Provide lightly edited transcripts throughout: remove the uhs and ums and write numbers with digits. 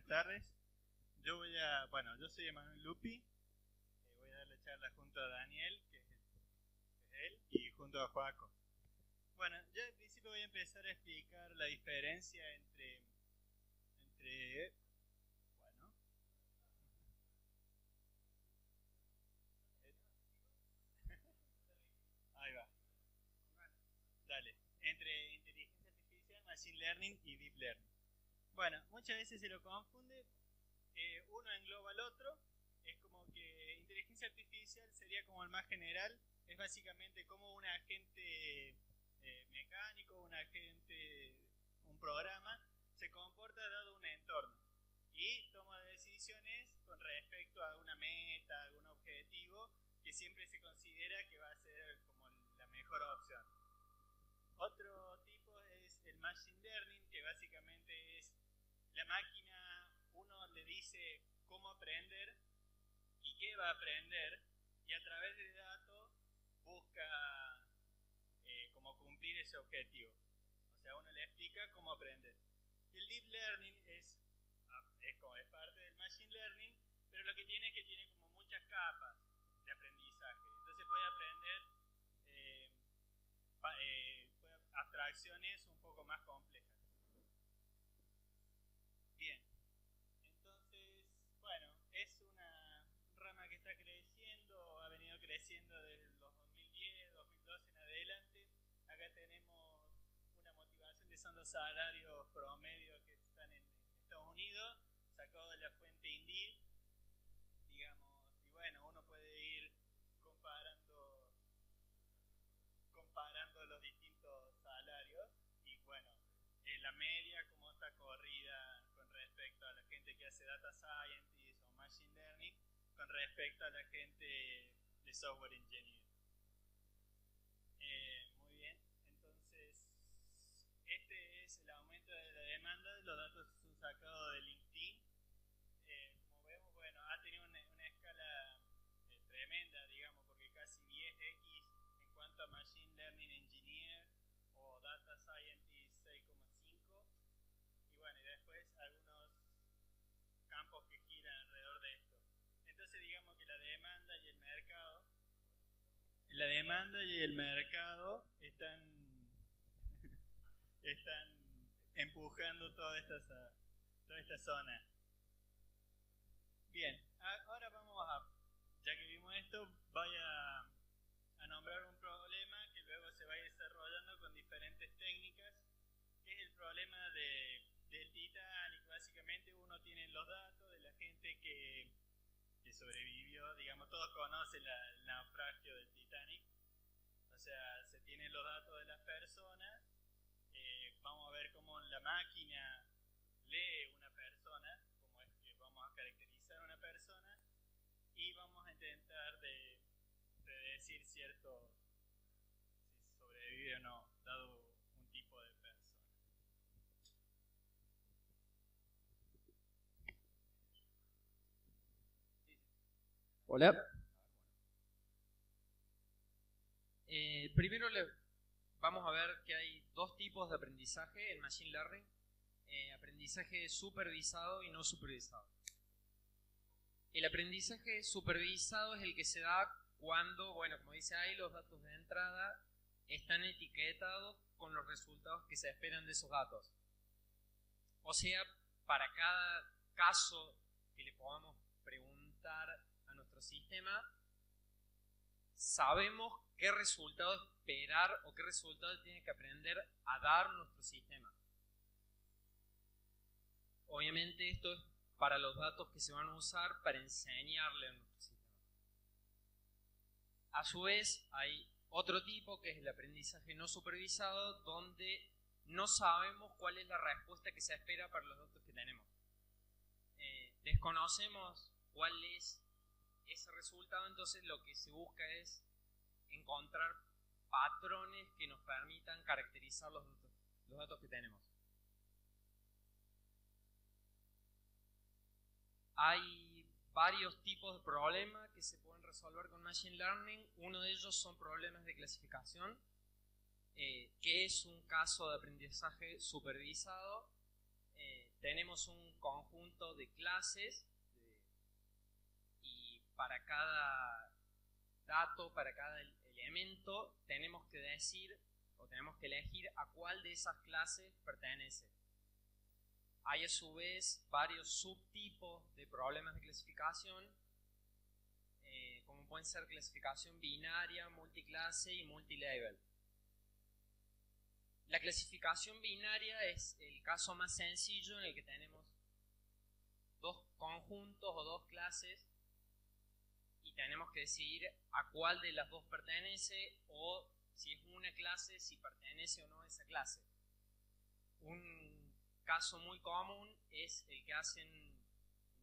tardes. Yo soy Emanuel Lupi. Voy a dar la charla junto a Daniel, que es él, y junto a Joaco. Bueno, yo al principio voy a empezar a explicar la diferencia entre bueno, ahí va, dale, entre inteligencia artificial, machine learning y deep learning. Bueno, muchas veces se lo confunde, uno engloba al otro, es como que inteligencia artificial sería como el más general, es básicamente como un agente mecánico, un programa, se comporta dado un entorno y toma decisiones con respecto a una meta, algún objetivo que siempre se considera que va a ser como la mejor opción. Otro tipo es el machine learning, que básicamente es la máquina, uno le dice cómo aprender y qué va a aprender, y a través de datos busca cómo cumplir ese objetivo. O sea, uno le explica cómo aprender. Y el deep learning es parte del machine learning, pero lo que tiene es que tiene como muchas capas de aprendizaje. Entonces puede aprender abstracciones un poco más complejas. Bien, entonces, bueno, es una rama que está creciendo, ha venido creciendo desde los 2010, 2012 en adelante. Acá tenemos una motivación que son los salarios promedios que están en Estados Unidos, sacado de la fuente Indeed, digamos, y bueno, uno puede ir comparando los distintos salarios y bueno, la media como está corrida con respecto a la gente que hace data scientist o machine learning con respecto a la gente de software engineer. Muy bien, entonces este es el aumento de la demanda. Los datos son sacados de LinkedIn. Como vemos, bueno, ha tenido una escala tremenda, digamos, porque casi 10x en cuanto a machine learning engineer o data scientist 6,5, y bueno, y después algunos campos que giran alrededor de esto. Entonces digamos que la demanda y el mercado están empujando toda esta zona. Bien, ahora ya que vimos esto, voy a nombrar un problema que luego se va a ir desarrollando con diferentes técnicas, que es el problema del Titanic. Básicamente uno tiene los datos de la gente que sobrevivió, digamos, todos conocen el naufragio del Titanic, o sea, se tienen los datos de las personas, vamos a ver cómo la máquina lee una persona, cómo es que vamos a caracterizar a una persona, y vamos a intentar de decir si sobrevive o no, dado un tipo de persona. Hola. Primero vamos a ver que hay dos tipos de aprendizaje en Machine Learning. Aprendizaje supervisado y no supervisado. El aprendizaje supervisado es el que se da cuando, bueno, como dice ahí, los datos de entrada están etiquetados con los resultados que se esperan de esos datos. O sea, para cada caso que le podamos preguntar a nuestro sistema, sabemos qué resultado esperar o qué resultado tiene que aprender a dar nuestro sistema. Obviamente esto es para los datos que se van a usar para enseñarle a nuestro sistema. A su vez, hay otro tipo que es el aprendizaje no supervisado, donde no sabemos cuál es la respuesta que se espera para los datos que tenemos. Desconocemos cuál es ese resultado, entonces lo que se busca es encontrar patrones que nos permitan caracterizar los datos que tenemos. Hay varios tipos de problemas que se pueden resolver con Machine Learning. Uno de ellos son problemas de clasificación, que es un caso de aprendizaje supervisado. tenemos un conjunto de clases y para cada dato, para cada elemento, tenemos que decir o tenemos que elegir a cuál de esas clases pertenece. Hay a su vez varios subtipos de problemas de clasificación, como pueden ser clasificación binaria, multiclase y multilevel. La clasificación binaria es el caso más sencillo en el que tenemos dos conjuntos o dos clases y tenemos que decidir a cuál de las dos pertenece o si es una clase, si pertenece o no a esa clase. Un caso muy común es el que hacen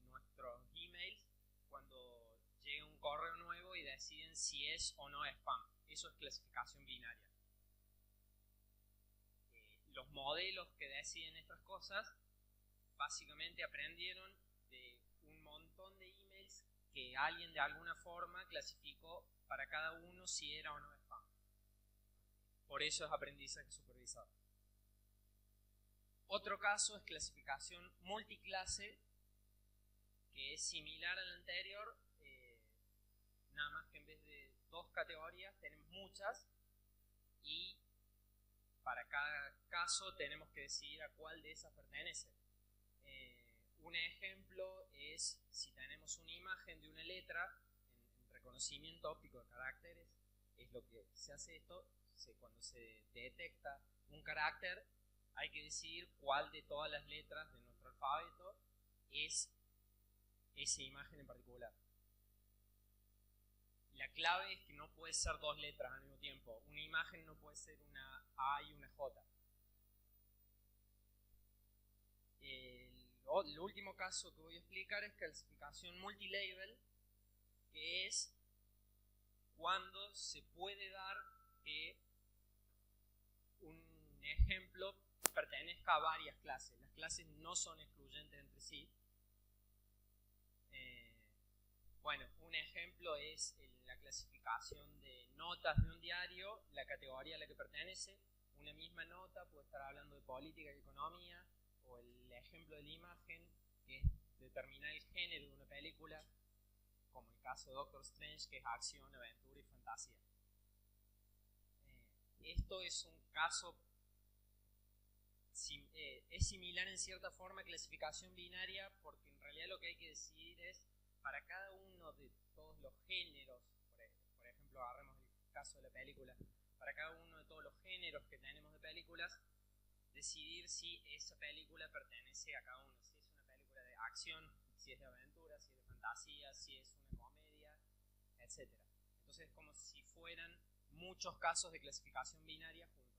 nuestros emails cuando llega un correo nuevo y deciden si es o no spam. Eso es clasificación binaria. Los modelos que deciden estas cosas básicamente aprendieron de un montón de emails que alguien de alguna forma clasificó para cada uno si era o no spam. Por eso es aprendizaje supervisado. Otro caso es clasificación multiclase, que es similar al anterior, nada más que en vez de dos categorías tenemos muchas y para cada caso tenemos que decidir a cuál de esas pertenece. Un ejemplo es si tenemos una imagen de una letra en reconocimiento óptico de caracteres, es lo que se hace esto, cuando se detecta un carácter hay que decidir cuál de todas las letras de nuestro alfabeto es esa imagen en particular. La clave es que no puede ser dos letras al mismo tiempo. Una imagen no puede ser una A y una J. El último caso que voy a explicar es clasificación multilabel, que es cuando se puede dar que un ejemplo pertenezca a varias clases. Las clases no son excluyentes entre sí. Bueno, un ejemplo es la clasificación de notas de un diario, la categoría a la que pertenece. Una misma nota puede estar hablando de política y economía, o el ejemplo de la imagen, que es determinar el género de una película, como el caso de Doctor Strange, que es acción, aventura y fantasía. Esto es un caso, es similar en cierta forma a clasificación binaria, porque en realidad lo que hay que decidir es, para cada uno de todos los géneros, por ejemplo, agarremos el caso de la película, para cada uno de todos los géneros que tenemos de películas, decidir si esa película pertenece a cada uno, si es una película de acción, si es de aventura, si es de fantasía, si es una comedia, etc. Entonces es como si fueran muchos casos de clasificación binaria juntos.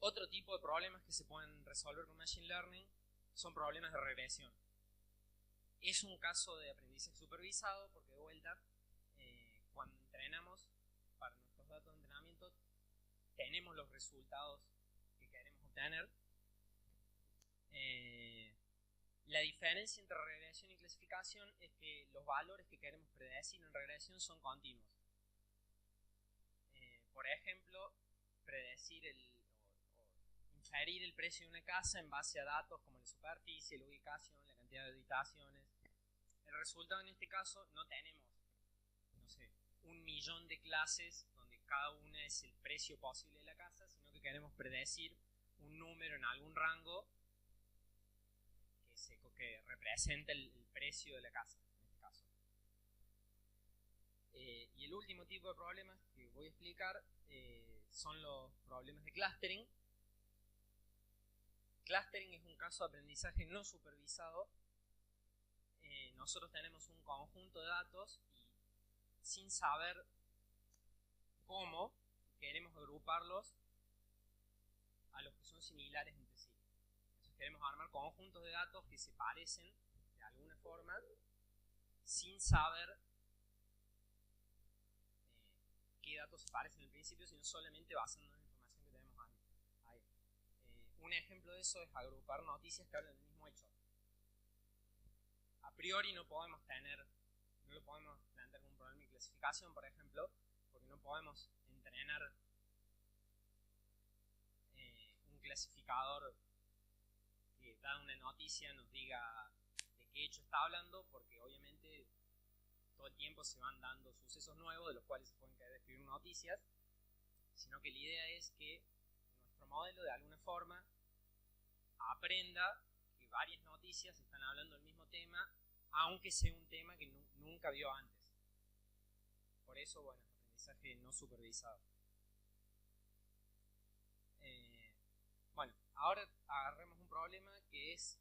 Otro tipo de problemas que se pueden resolver con Machine Learning son problemas de regresión. Es un caso de aprendizaje supervisado porque, de vuelta, cuando entrenamos para nuestros datos de entrenamiento, tenemos los resultados que queremos obtener. La diferencia entre regresión y clasificación es que los valores que queremos predecir en regresión son continuos. Por ejemplo, predecir o inferir el precio de una casa en base a datos como la superficie, la ubicación, la cantidad de habitaciones. El resultado en este caso no tenemos, no sé, 1.000.000 de clases donde cada una es el precio posible de la casa, sino que queremos predecir un número en algún rango que representa el precio de la casa, en este caso. Y el último tipo de problemas que voy a explicar son los problemas de clustering. Clustering es un caso de aprendizaje no supervisado. Nosotros tenemos un conjunto de datos y sin saber cómo queremos agruparlos a los que son similares entre sí. Entonces queremos armar conjuntos de datos que se parecen de alguna forma sin saber qué datos se parecen al principio, sino solamente basándonos en la información que tenemos ahí. Un ejemplo de eso es agrupar noticias que hablan del mismo hecho. A priori no lo podemos plantear como un problema de clasificación, por ejemplo, porque no podemos entrenar un clasificador que da una noticia nos diga de qué hecho está hablando, porque obviamente todo el tiempo se van dando sucesos nuevos de los cuales se pueden escribir noticias, sino que la idea es que nuestro modelo de alguna forma aprenda que varias noticias están hablando del mismo tema, aunque sea un tema que nunca vio antes. Por eso, bueno, aprendizaje no supervisado. Bueno, ahora agarremos un problema que es,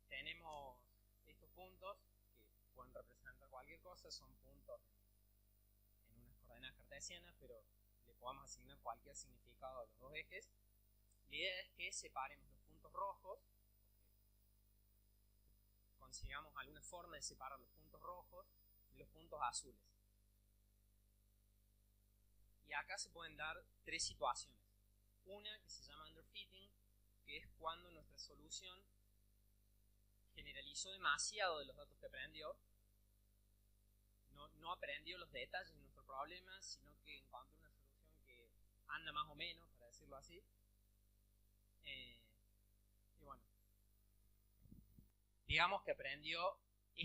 tenemos estos puntos que pueden representar cualquier cosa, son puntos en unas coordenadas cartesianas, pero le podemos asignar cualquier significado a los dos ejes. La idea es que separemos los puntos rojos, consigamos alguna forma de separar los puntos rojos de los puntos azules. Y acá se pueden dar tres situaciones. Una que se llama underfitting, que es cuando nuestra solución generalizó demasiado de los datos que aprendió, no aprendió los detalles de nuestro problema, sino que encontró una solución que anda más o menos, para decirlo así. Y bueno, digamos que aprendió que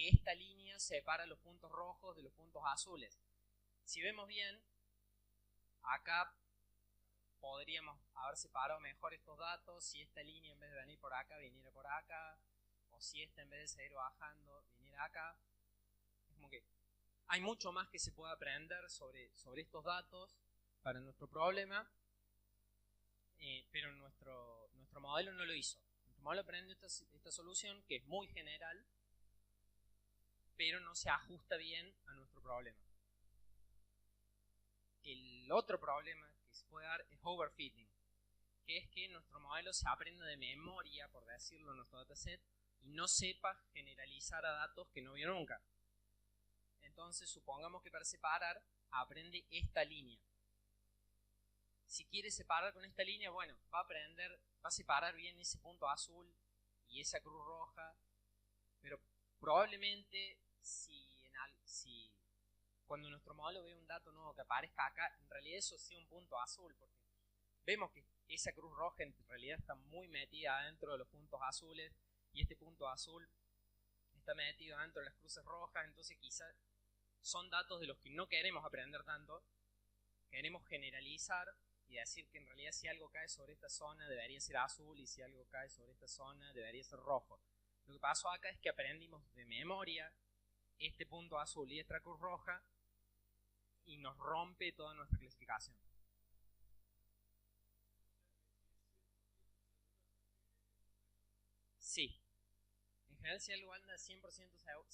esta línea separa los puntos rojos de los puntos azules. Si vemos bien, acá podríamos haber separado mejor estos datos si esta línea en vez de venir por acá viniera por acá, o si esta en vez de seguir bajando viniera acá. Es como que hay mucho más que se puede aprender sobre estos datos para nuestro problema, pero nuestro modelo no lo hizo. Nuestro modelo aprendió esta solución que es muy general, pero no se ajusta bien a nuestro problema. El otro problema que se puede dar es overfitting, que es que nuestro modelo se aprenda de memoria, por decirlo, en nuestro dataset, y no sepa generalizar a datos que no vio nunca. Entonces, supongamos que para separar aprende esta línea. Si quiere separar con esta línea, bueno, va a separar bien ese punto azul y esa cruz roja, pero probablemente si cuando nuestro modelo ve un dato nuevo que aparezca acá, en realidad eso sea un punto azul, porque vemos que esa cruz roja en realidad está muy metida dentro de los puntos azules y este punto azul está metido dentro de las cruces rojas, entonces quizás son datos de los que no queremos aprender tanto, queremos generalizar y decir que en realidad si algo cae sobre esta zona debería ser azul y si algo cae sobre esta zona debería ser rojo. Lo que pasó acá es que aprendimos de memoria este punto azul y esta cruz roja y nos rompe toda nuestra clasificación. Sí. En general, si algo anda 100% seguro,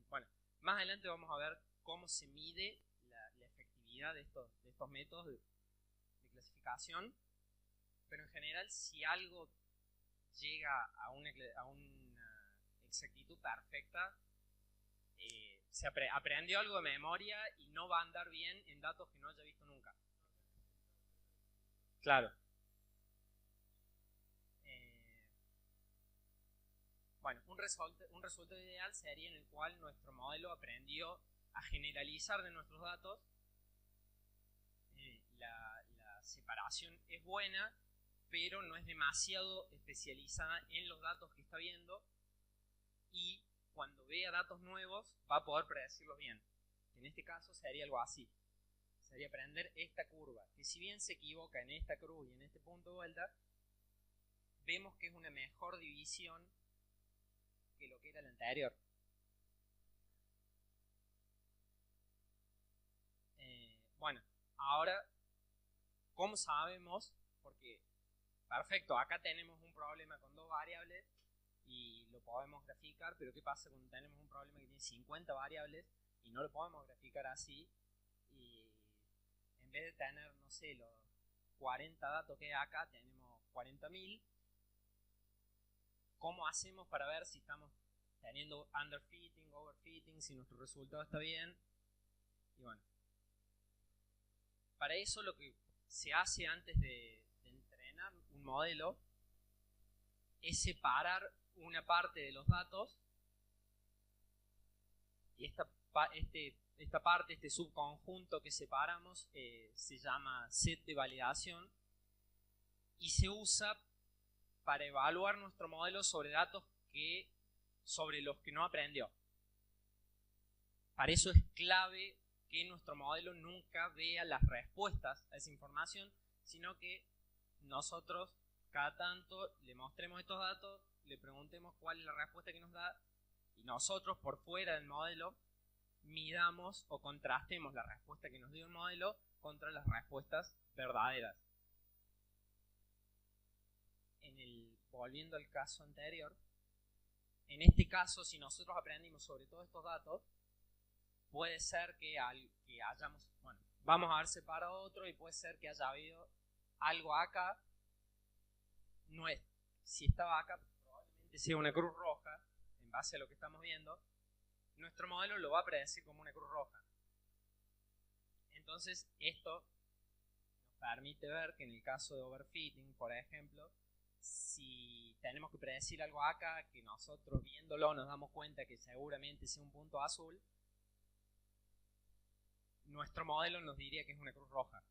bueno, más adelante vamos a ver cómo se mide la efectividad de estos métodos de clasificación, pero en general, si algo llega a una exactitud perfecta, se aprendió algo de memoria y no va a andar bien en datos que no haya visto nunca. Claro. Bueno, un resultado ideal sería en el cual nuestro modelo aprendió a generalizar de nuestros datos. La separación es buena, pero no es demasiado especializada en los datos que está viendo, y cuando vea datos nuevos va a poder predecirlos bien. En este caso sería algo así. Sería aprender esta curva, que si bien se equivoca en esta cruz y en este punto de vuelta, vemos que es una mejor división que lo que era el anterior. Bueno, ahora, ¿cómo sabemos? Porque, perfecto, acá tenemos un problema con dos variables y lo podemos graficar, pero ¿qué pasa cuando tenemos un problema que tiene 50 variables y no lo podemos graficar así? Y en vez de tener, no sé, los 40 datos que hay acá, tenemos 40.000. ¿Cómo hacemos para ver si estamos teniendo underfitting, overfitting, si nuestro resultado está bien? Y bueno, para eso lo que se hace antes de entrenar un modelo es separar una parte de los datos, y este esta parte, este subconjunto que separamos, se llama set de validación y se usa para evaluar nuestro modelo sobre datos sobre los que no aprendió. Para eso es clave que nuestro modelo nunca vea las respuestas a esa información, sino que nosotros cada tanto le mostremos estos datos, le preguntemos cuál es la respuesta que nos da y nosotros por fuera del modelo midamos o contrastemos la respuesta que nos dio el modelo contra las respuestas verdaderas. Volviendo al caso anterior, en este caso, si nosotros aprendimos sobre todos estos datos, puede ser que hayamos, vamos a haber separado otro y puede ser que haya habido algo acá, no es, si estaba acá, probablemente sea una cruz roja, en base a lo que estamos viendo, nuestro modelo lo va a predecir como una cruz roja. Entonces, esto nos permite ver que en el caso de overfitting, por ejemplo, si tenemos que predecir algo acá, que nosotros viéndolo nos damos cuenta que seguramente sea un punto azul, nuestro modelo nos diría que es una cruz roja.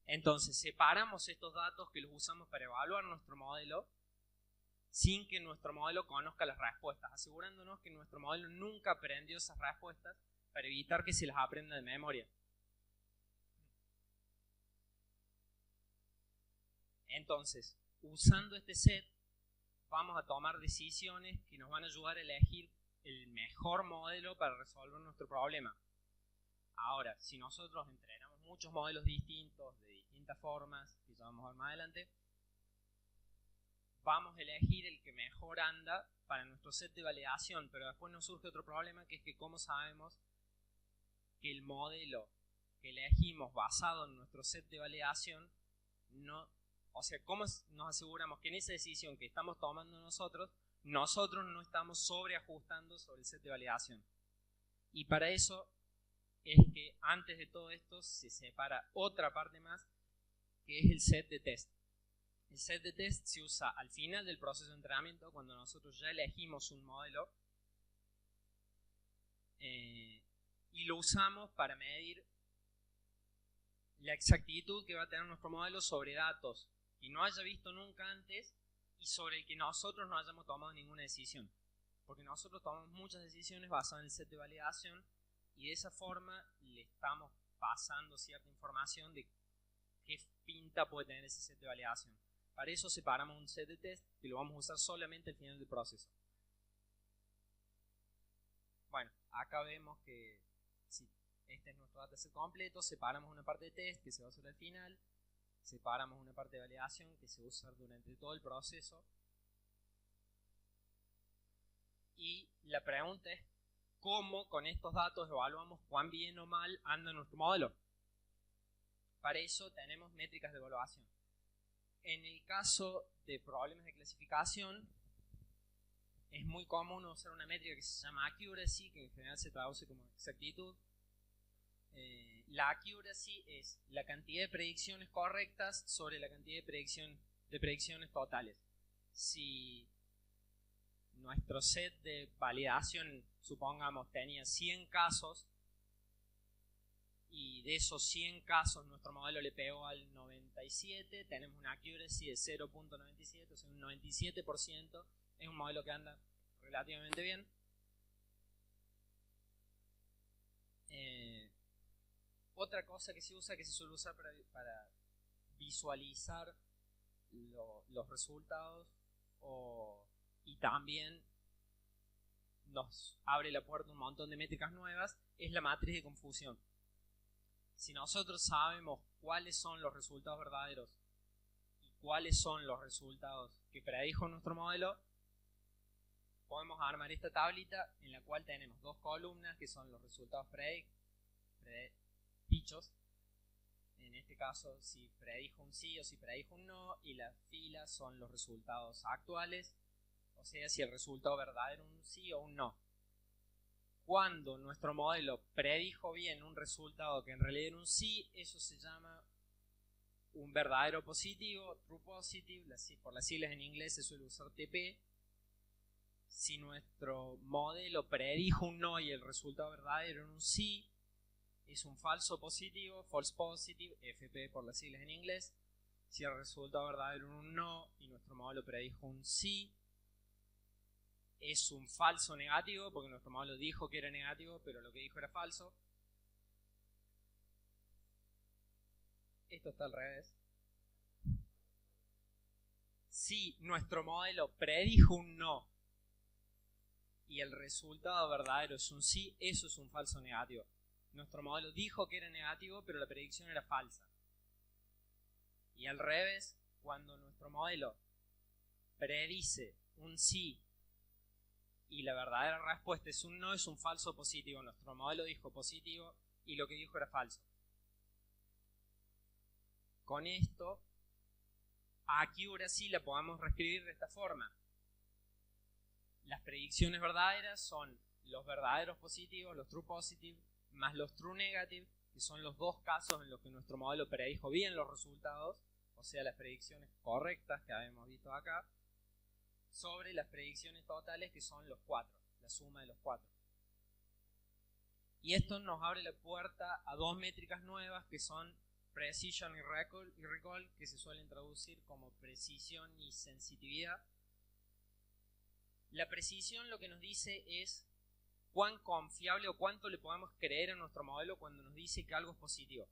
Entonces separamos estos datos que los usamos para evaluar nuestro modelo sin que nuestro modelo conozca las respuestas, asegurándonos que nuestro modelo nunca aprendió esas respuestas para evitar que se las aprenda de memoria. Entonces, usando este set, vamos a tomar decisiones que nos van a ayudar a elegir el mejor modelo para resolver nuestro problema. Ahora, si nosotros entrenamos muchos modelos distintos, de distintas formas, que ya vamos a ver más adelante, vamos a elegir el que mejor anda para nuestro set de validación, pero después nos surge otro problema, que es que cómo sabemos que el modelo que elegimos basado en nuestro set de validación ¿cómo nos aseguramos que en esa decisión que estamos tomando nosotros no estamos sobreajustando sobre el set de validación? Y para eso es que antes de todo esto se separa otra parte más, que es el set de test. El set de test se usa al final del proceso de entrenamiento, cuando nosotros ya elegimos un modelo, y lo usamos para medir la exactitud que va a tener nuestro modelo sobre datos que no haya visto nunca antes y sobre el que nosotros no hayamos tomado ninguna decisión. Porque nosotros tomamos muchas decisiones basadas en el set de validación y de esa forma le estamos pasando cierta información de qué pinta puede tener ese set de validación. Para eso separamos un set de test que lo vamos a usar solamente al final del proceso. Bueno, acá vemos que si este es nuestro dataset completo, separamos una parte de test que se va a usar al final, separamos una parte de validación que se va a usar durante todo el proceso. Y la pregunta es, ¿cómo con estos datos evaluamos cuán bien o mal anda nuestro modelo? Para eso tenemos métricas de evaluación. En el caso de problemas de clasificación, es muy común usar una métrica que se llama accuracy, que en general se traduce como exactitud. La accuracy es la cantidad de predicciones correctas sobre la cantidad de predicciones totales. Si nuestro set de validación, supongamos, tenía 100 casos y de esos 100 casos nuestro modelo le pegó al 97, tenemos una accuracy de 0.97, o sea, un 97%. Es un modelo que anda relativamente bien. Otra cosa que se usa, que se suele usar para visualizar los resultados y también nos abre la puerta a un montón de métricas nuevas, es la matriz de confusión. Si nosotros sabemos cuáles son los resultados verdaderos y cuáles son los resultados que predijo nuestro modelo, podemos armar esta tablita en la cual tenemos dos columnas que son los resultados dichos, en este caso si predijo un sí o si predijo un no, y las filas son los resultados actuales, o sea, si el resultado verdadero es un sí o un no. Cuando nuestro modelo predijo bien un resultado que en realidad era un sí, eso se llama un verdadero positivo, true positive, por las siglas en inglés se suele usar TP. si nuestro modelo predijo un no y el resultado verdadero era un sí, es un falso positivo, false positive, FP por las siglas en inglés. Si el resultado verdadero era un no y nuestro modelo predijo un sí, es un falso negativo, porque nuestro modelo dijo que era negativo, pero lo que dijo era falso. Esto está al revés. Si nuestro modelo predijo un no y el resultado verdadero es un sí, eso es un falso negativo. Nuestro modelo dijo que era negativo, pero la predicción era falsa. Y al revés, cuando nuestro modelo predice un sí y la verdadera respuesta es un no, es un falso positivo. Nuestro modelo dijo positivo y lo que dijo era falso. Con esto, accuracy la podemos reescribir de esta forma. Las predicciones verdaderas son los verdaderos positivos, los true positive, más los true negative, que son los dos casos en los que nuestro modelo predijo bien los resultados, o sea, las predicciones correctas que habíamos visto acá, sobre las predicciones totales, que son los 4, la suma de los 4. Y esto nos abre la puerta a dos métricas nuevas que son precision y recall, que se suelen traducir como precisión y sensitividad. La precisión lo que nos dice es cuán confiable o cuánto le podemos creer a nuestro modelo cuando nos dice que algo es positivo.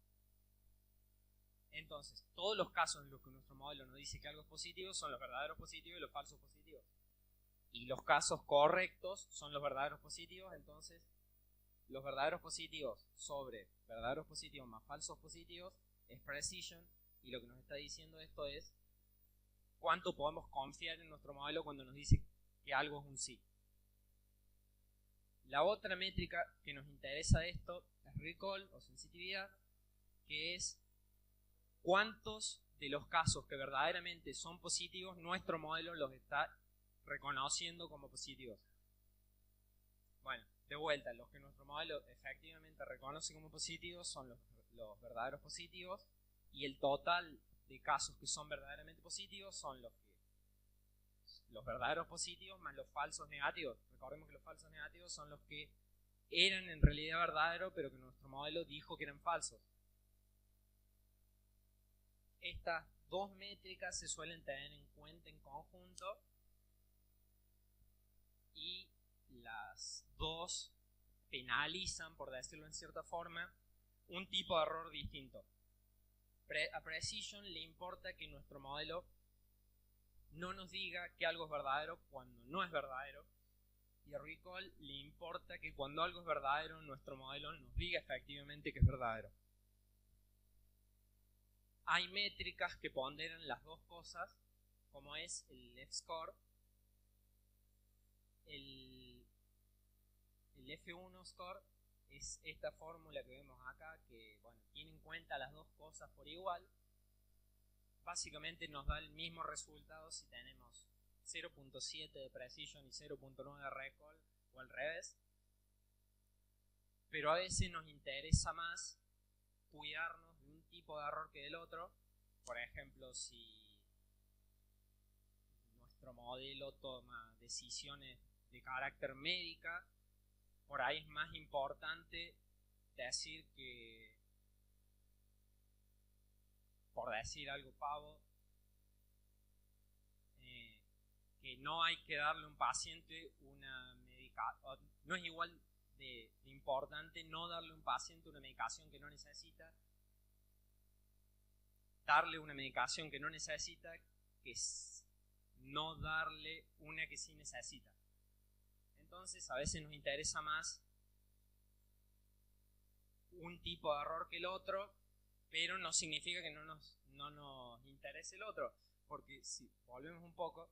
Entonces, todos los casos en los que nuestro modelo nos dice que algo es positivo son los verdaderos positivos y los falsos positivos. Y los casos correctos son los verdaderos positivos. Entonces, los verdaderos positivos sobre verdaderos positivos más falsos positivos es precision, y lo que nos está diciendo esto es cuánto podemos confiar en nuestro modelo cuando nos dice que algo es un sí. La otra métrica que nos interesa de esto es recall o sensitividad, que es cuántos de los casos que verdaderamente son positivos nuestro modelo los está reconociendo como positivos. Bueno, de vuelta, los que nuestro modelo efectivamente reconoce como positivos son los verdaderos positivos, y el total de casos que son verdaderamente positivos son los verdaderos positivos más los falsos negativos. Recordemos que los falsos negativos son los que eran en realidad verdaderos, pero que nuestro modelo dijo que eran falsos. Estas dos métricas se suelen tener en cuenta en conjunto, y las dos penalizan, por decirlo en cierta forma, un tipo de error distinto. A precision le importa que nuestro modelo no nos diga que algo es verdadero cuando no es verdadero, y a recall le importa que cuando algo es verdadero nuestro modelo nos diga efectivamente que es verdadero. Hay métricas que ponderan las dos cosas, como es el F-score, el F1 score es esta fórmula que vemos acá, que bueno, tiene en cuenta las dos cosas por igual. Básicamente nos da el mismo resultado si tenemos 0.7 de precision y 0.9 de recall, o al revés. Pero a veces nos interesa más cuidarnos de un tipo de error que del otro. Por ejemplo, si nuestro modelo toma decisiones de carácter médica, por ahí es más importante decir que, por decir algo pavo, que no hay que darle a un paciente una medicación. No es igual de importante no darle a un paciente una medicación que no necesita, darle una medicación que no necesita, que no darle una que sí necesita. Entonces a veces nos interesa más un tipo de error que el otro, pero no significa que no nos interese el otro, porque si volvemos un poco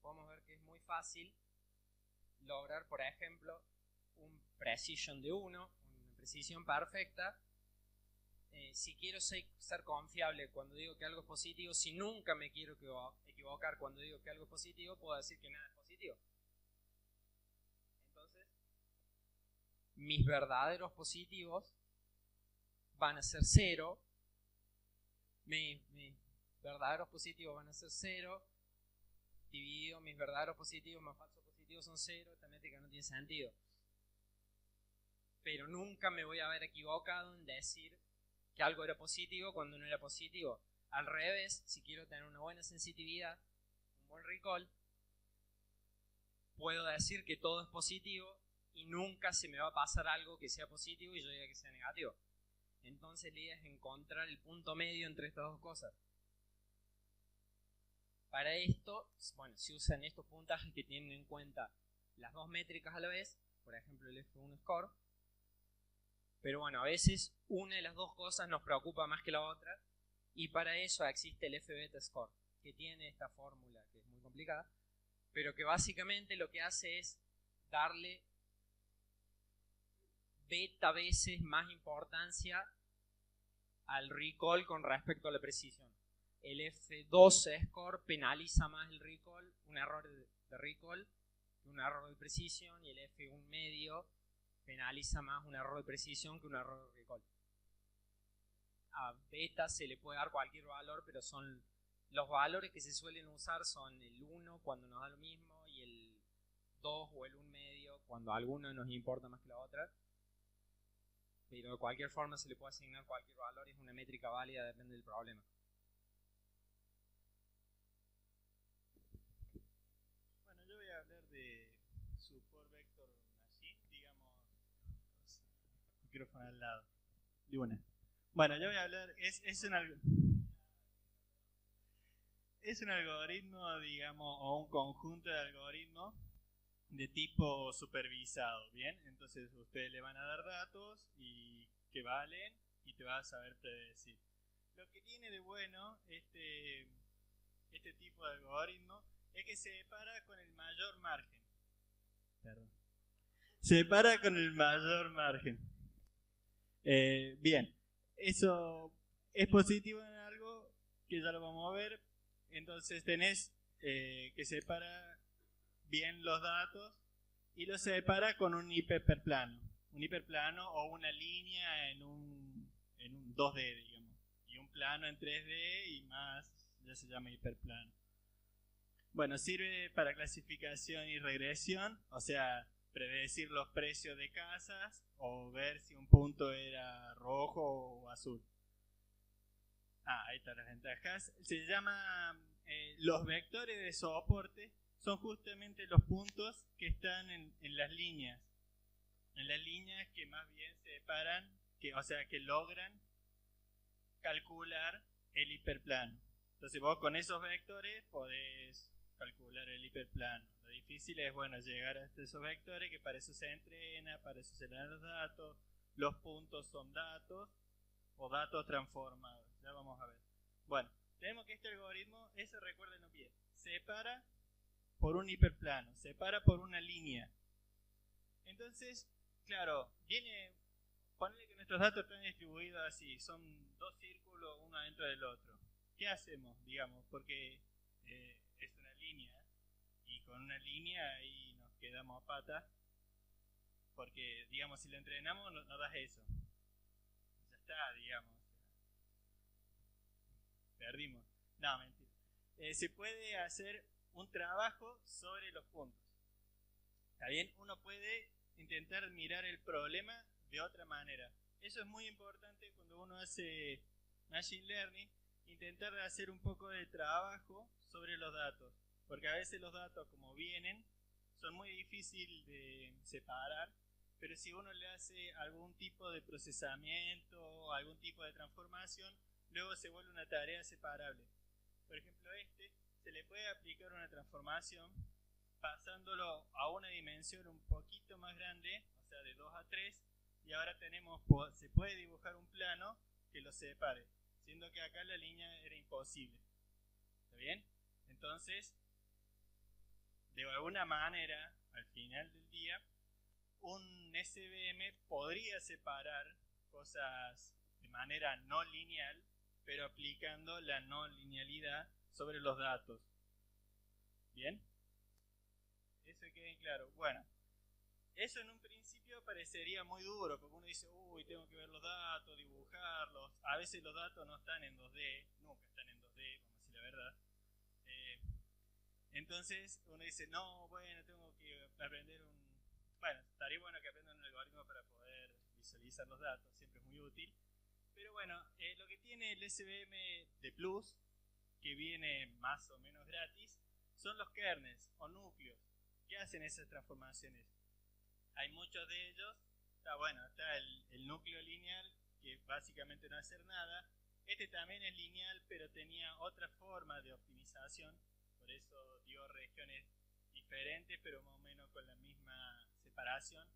podemos ver que es muy fácil lograr, por ejemplo, un precision de 1, una precisión perfecta. Si quiero ser confiable cuando digo que algo es positivo, si nunca me quiero equivocar cuando digo que algo es positivo, puedo decir que nada es positivo. Entonces, mis verdaderos positivos van a ser 0, mis verdaderos positivos van a ser 0, dividido mis verdaderos positivos más falsos positivos positivos son 0, esta métrica no tiene sentido. Pero nunca me voy a haber equivocado en decir que algo era positivo cuando no era positivo. Al revés, si quiero tener una buena sensitividad, un buen recall, puedo decir que todo es positivo y nunca se me va a pasar algo que sea positivo y yo diga que sea negativo. Entonces la idea es encontrar el punto medio entre estas dos cosas. Para esto, bueno, se usan estos puntajes que tienen en cuenta las dos métricas a la vez, por ejemplo el F1 score. Pero bueno, a veces una de las dos cosas nos preocupa más que la otra, y para eso existe el F-beta score, que tiene esta fórmula que es muy complicada, pero que básicamente lo que hace es darle beta veces más importancia al recall con respecto a la precisión. El F12 score penaliza más el recall, un error de recall, que un error de precisión, y el F1 medio penaliza más un error de precisión que un error de recall. A beta se le puede dar cualquier valor, pero son los valores que se suelen usar son el 1 cuando nos da lo mismo y el 2 o el 1 medio cuando a alguno nos importa más que la otra. Pero de cualquier forma se le puede asignar cualquier valor, es una métrica válida, depende del problema. Bueno, yo voy a hablar de Support Vector Machine, digamos, micrófono al lado. Y bueno, yo voy a hablar, es un algoritmo, digamos, o un conjunto de algoritmos de tipo supervisado, ¿bien? Entonces ustedes le van a dar datos y que valen y te va a saber predecir. Lo que tiene de bueno este tipo de algoritmo es que se separa con el mayor margen. Perdón. Se separa con el mayor margen. Bien, eso es positivo en algo que ya lo vamos a ver. Entonces tenés que separar bien los datos y los separa con un hiperplano. Un hiperplano o una línea en un 2D, digamos. Y un plano en 3D y más, ya se llama hiperplano. Bueno, sirve para clasificación y regresión, o sea, predecir los precios de casas o ver si un punto era rojo o azul. Ahí están las ventajas. Se llama los vectores de soporte. Son justamente los puntos que están en las líneas. En las líneas que más bien separan, o sea, que logran calcular el hiperplano. Entonces vos con esos vectores podés calcular el hiperplano. Lo difícil es, bueno, llegar hasta esos vectores, que para eso se entrena, para eso se le dan los datos. Los puntos son datos o datos transformados. Ya vamos a ver. Bueno, tenemos que este algoritmo, ese recuérdenlo bien, separa por un hiperplano, separa por una línea. Entonces, claro, ponle que nuestros datos están distribuidos así, son dos círculos uno dentro del otro. ¿Qué hacemos, digamos? Porque es una línea y con una línea ahí nos quedamos a pata, porque, digamos, si lo entrenamos nos das eso. Ya está, digamos. Perdimos. No, mentira. Se puede hacer un trabajo sobre los puntos. ¿Está bien? Uno puede intentar mirar el problema de otra manera. Eso es muy importante cuando uno hace Machine Learning, intentar hacer un poco de trabajo sobre los datos. Porque a veces los datos, como vienen, son muy difíciles de separar, pero si uno le hace algún tipo de procesamiento, algún tipo de transformación, luego se vuelve una tarea separable. Por ejemplo, se le puede aplicar una transformación pasándolo a una dimensión un poquito más grande, o sea, de 2 a 3, y ahora se puede dibujar un plano que lo separe, siendo que acá la línea era imposible. ¿Está bien? Entonces, de alguna manera, al final del día, un SVM podría separar cosas de manera no lineal, pero aplicando la no linealidad sobre los datos. ¿Bien? Eso quede claro. Bueno, eso en un principio parecería muy duro, porque uno dice, uy, tengo que ver los datos, dibujarlos. A veces los datos no están en 2D, nunca están en 2D, vamos a decir la verdad. Entonces uno dice, no, bueno, tengo que aprender bueno, estaría bueno que aprendan un algoritmo para poder visualizar los datos, siempre es muy útil. Pero bueno, lo que tiene el SVM de Plus, que viene más o menos gratis, son los kernels o núcleos que hacen esas transformaciones. Hay muchos de ellos. Está el núcleo lineal, que básicamente no hacer nada. Este también es lineal, pero tenía otra forma de optimización, por eso dio regiones diferentes, pero más o menos con la misma separación.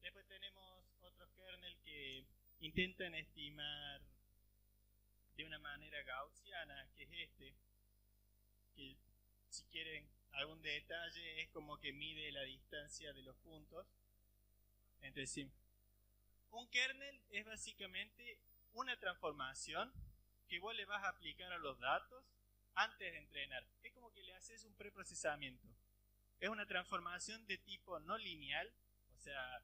Después tenemos otros kernels que intentan estimar de una manera gaussiana, que es que si quieren algún detalle es como que mide la distancia de los puntos entre sí. Un kernel es básicamente una transformación que vos le vas a aplicar a los datos antes de entrenar. Es como que le haces un preprocesamiento. Es una transformación de tipo no lineal, o sea,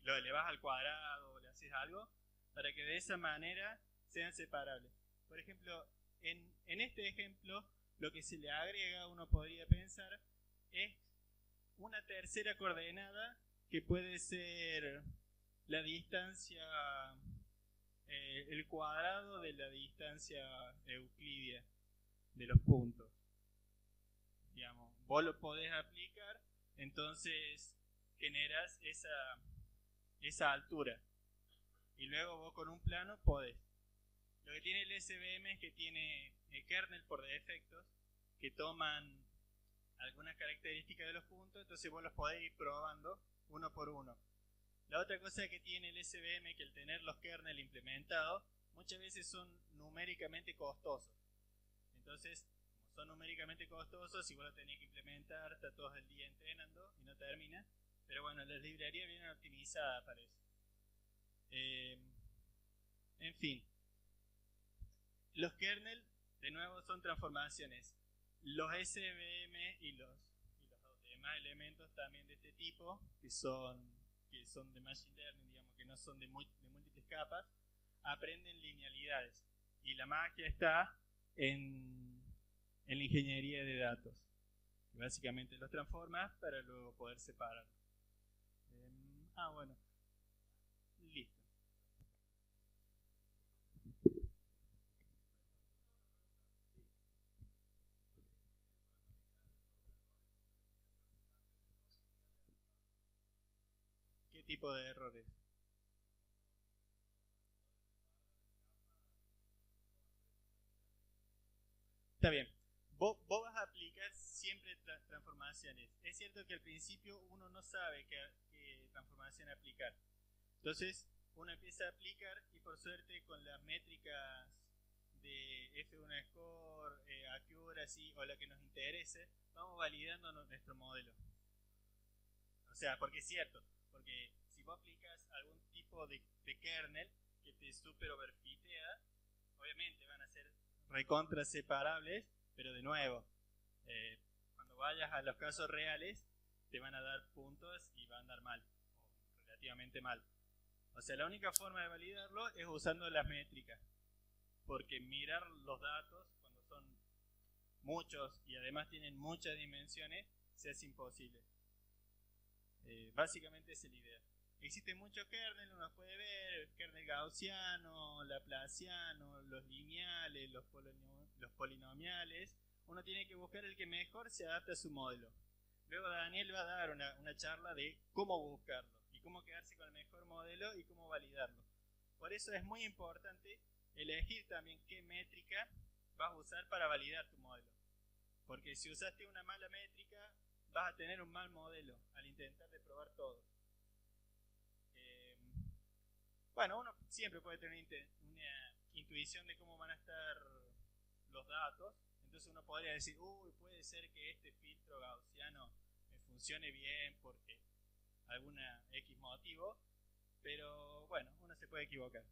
lo elevas al cuadrado o le haces algo para que de esa manera sean separables. Por ejemplo, en este ejemplo, lo que se le agrega, uno podría pensar, es una tercera coordenada que puede ser la distancia, el cuadrado de la distancia euclidia de los puntos. Digamos, vos lo podés aplicar, entonces generas esa altura. Y luego vos con un plano podés. Lo que tiene el SVM es que tiene kernel por defectos que toman algunas características de los puntos, entonces vos los podés ir probando uno por uno. La otra cosa que tiene el SVM, que al tener los kernels implementados, muchas veces son numéricamente costosos. Entonces, como son numéricamente costosos, si vos lo tenés que implementar, está todo el día entrenando y no termina. Pero bueno, las librerías vienen optimizadas para eso. En fin. Los kernels, de nuevo, son transformaciones. Los SVM y los demás elementos también de este tipo, que son de Machine Learning, digamos, que no son de múltiples capas, aprenden linealidades. Y la magia está en la ingeniería de datos. Básicamente los transformas para luego poder separar. Bueno. Listo. ¿Qué tipo de errores? Está bien. Vos vas a aplicar siempre transformaciones. Es cierto que al principio uno no sabe qué transformación aplicar. Entonces uno empieza a aplicar y por suerte con las métricas de F1 Score, accuracy o la que nos interese, vamos validando nuestro modelo. O sea, porque es cierto, porque si vos aplicas algún tipo de kernel que te super overfitea, obviamente van a ser recontra separables, pero de nuevo, cuando vayas a los casos reales, te van a dar puntos y van a dar mal, o relativamente mal. O sea, la única forma de validarlo es usando las métricas, porque mirar los datos cuando son muchos y además tienen muchas dimensiones, se hace imposible. Básicamente esa es la idea. Existen muchos kernels, uno puede ver el kernel gaussiano, laplaciano, los lineales, los polinomiales. Uno tiene que buscar el que mejor se adapte a su modelo. Luego Daniel va a dar una charla de cómo buscarlo y cómo quedarse con el mejor modelo y cómo validarlo. Por eso es muy importante elegir también qué métrica vas a usar para validar tu modelo. Porque si usaste una mala métrica, vas a tener un mal modelo al intentar de probar todo. Bueno, uno siempre puede tener una intuición de cómo van a estar los datos. Entonces uno podría decir, puede ser que este filtro gaussiano me funcione bien porque alguna X motivo. Pero bueno, uno se puede equivocar.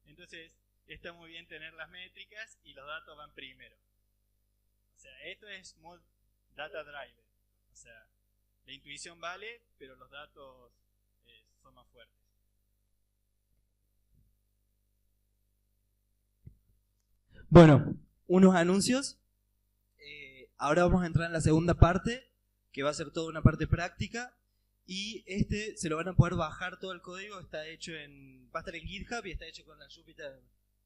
Entonces está muy bien tener las métricas y los datos van primero. O sea, esto es muy data driver. O sea, la intuición vale, pero los datos son más fuertes. Bueno, unos anuncios. ahora vamos a entrar en la segunda parte, que va a ser toda una parte práctica. Y se lo van a poder bajar todo el código, va a estar en GitHub y está hecho con la Jupyter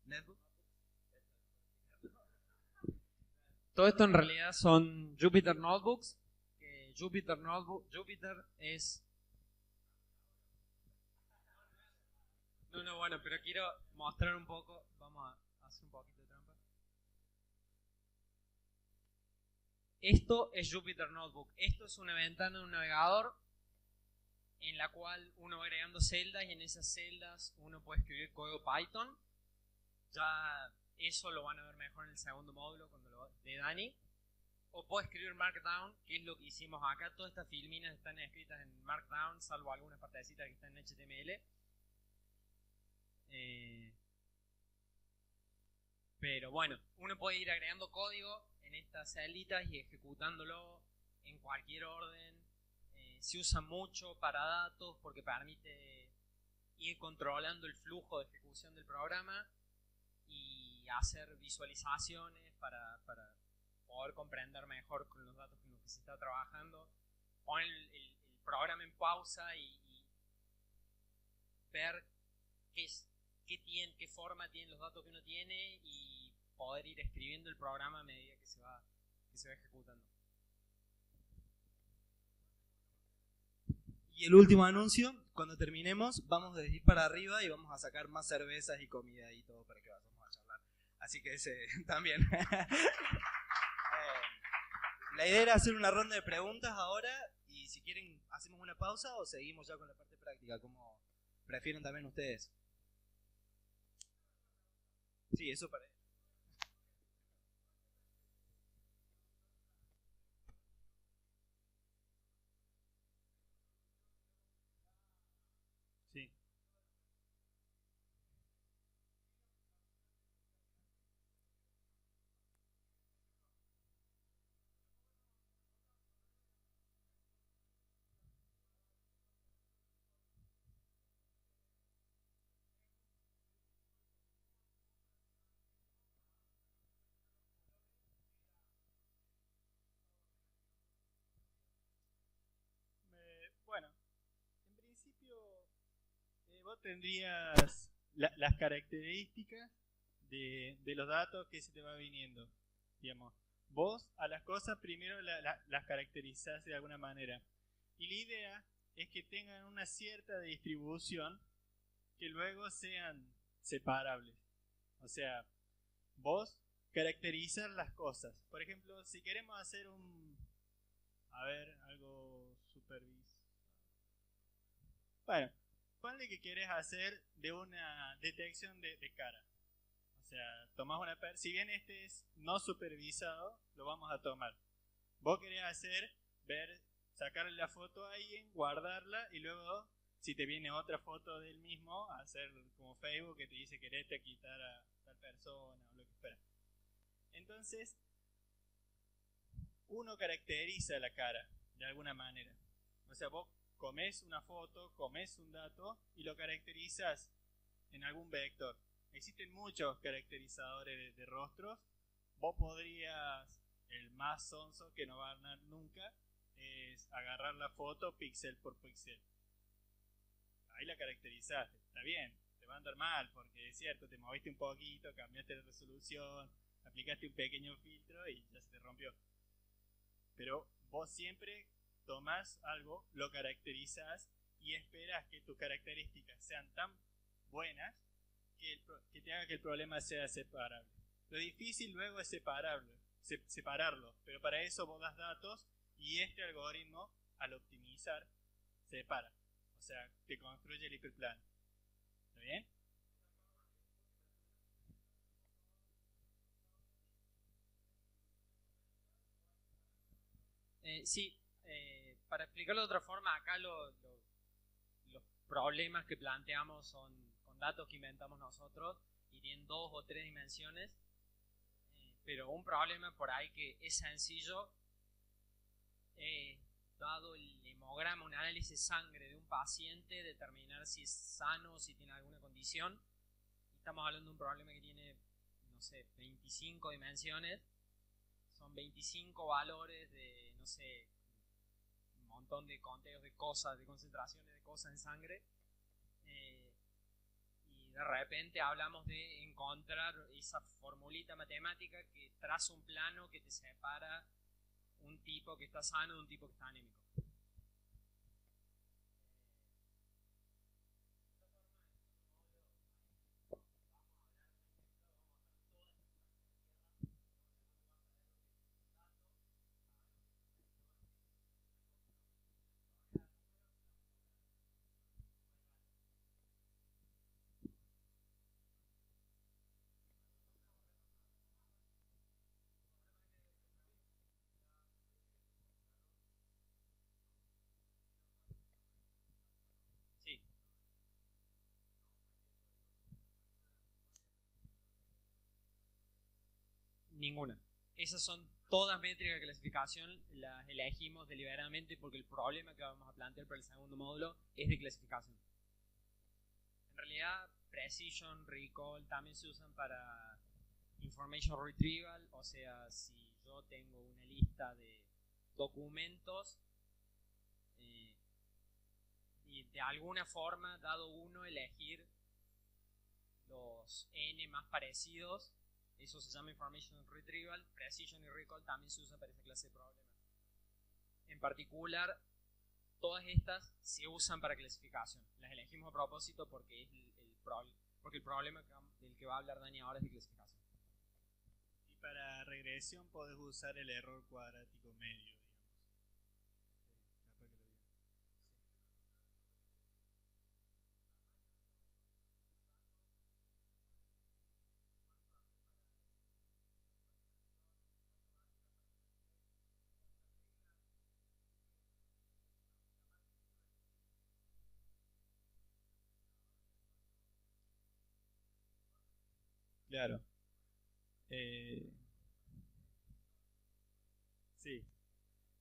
Notebook. Todo esto en realidad son Jupyter Notebooks. Jupyter es... No, bueno, pero quiero mostrar un poco. Vamos a hacer un poquito de trampa. Esto es Jupyter Notebook. Esto es una ventana de un navegador en la cual uno va agregando celdas y en esas celdas uno puede escribir código Python. Ya eso lo van a ver mejor en el segundo módulo de Dani. O puede escribir Markdown, que es lo que hicimos acá. Todas estas filminas están escritas en Markdown, salvo algunas partecitas que están en HTML. Pero bueno, uno puede ir agregando código en estas celditas y ejecutándolo en cualquier orden. Se usa mucho para datos porque permite ir controlando el flujo de ejecución del programa y hacer visualizaciones para poder comprender mejor con los datos con los que se está trabajando. Poner el programa en pausa y ver qué forma tienen los datos que uno tiene y poder ir escribiendo el programa a medida que se va ejecutando. Y el último anuncio, cuando terminemos, vamos a ir para arriba y vamos a sacar más cervezas y comida y todo para que vayamos a charlar. Así que ese también. La idea era hacer una ronda de preguntas ahora y si quieren hacemos una pausa o seguimos ya con la parte práctica, como prefieren también ustedes. Sí, eso para... Sí. Bueno, en principio vos tendrías las características de los datos que se te va viniendo. Digamos, vos a las cosas primero las caracterizás de alguna manera. Y la idea es que tengan una cierta distribución que luego sean separables. O sea, vos caracterizas las cosas. Por ejemplo, si queremos hacer algo supervisado. Bueno, ponle que quieres hacer de una detección de cara. O sea, tomás si bien este es no supervisado, lo vamos a tomar. Vos querés sacarle la foto a alguien, guardarla y luego, si te viene otra foto del mismo, hacer como Facebook que te dice querés quitar a tal persona o lo que fuera. Entonces, uno caracteriza la cara de alguna manera. O sea, vos comés una foto, comés un dato y lo caracterizas en algún vector. Existen muchos caracterizadores de rostros. Vos podrías, el más sonso que no va a ganar nunca, es agarrar la foto píxel por píxel. Ahí la caracterizaste, está bien, te va a andar mal porque es cierto, te moviste un poquito, cambiaste la resolución, aplicaste un pequeño filtro y ya se te rompió. Pero vos siempre tomás algo, lo caracterizás y esperas que tus características sean tan buenas que te haga que el problema sea separable. Lo difícil luego es separarlo, pero para eso vos das datos y este algoritmo, al optimizar, separa. O sea, te construye el hiperplano. ¿Está bien? Sí, para explicarlo de otra forma, acá los problemas que planteamos son con datos que inventamos nosotros y tienen 2 o 3 dimensiones, pero un problema por ahí que es sencillo, dado el hemograma, un análisis de sangre de un paciente, determinar si es sano o si tiene alguna condición. Estamos hablando de un problema que tiene, no sé, 25 dimensiones. son 25 valores de, no sé, un montón de conteos de cosas, de concentraciones de cosas en sangre. Y de repente hablamos de encontrar esa formulita matemática que traza un plano que te separa un tipo que está sano de un tipo que está anémico. Sí. Ninguna. Esas son todas métricas de clasificación, las elegimos deliberadamente porque el problema que vamos a plantear para el segundo módulo es de clasificación. En realidad, precision, recall también se usan para information retrieval, o sea, si yo tengo una lista de documentos y de alguna forma, dado uno, elegir los n más parecidos, eso se llama information retrieval. Precision y recall también se usa para esa clase de problemas. En particular, todas estas se usan para clasificación. Las elegimos a propósito porque es el problema del que va a hablar Dani ahora es de clasificación. Y para regresión podés usar el error cuadrático medio, digamos. Claro. Sí.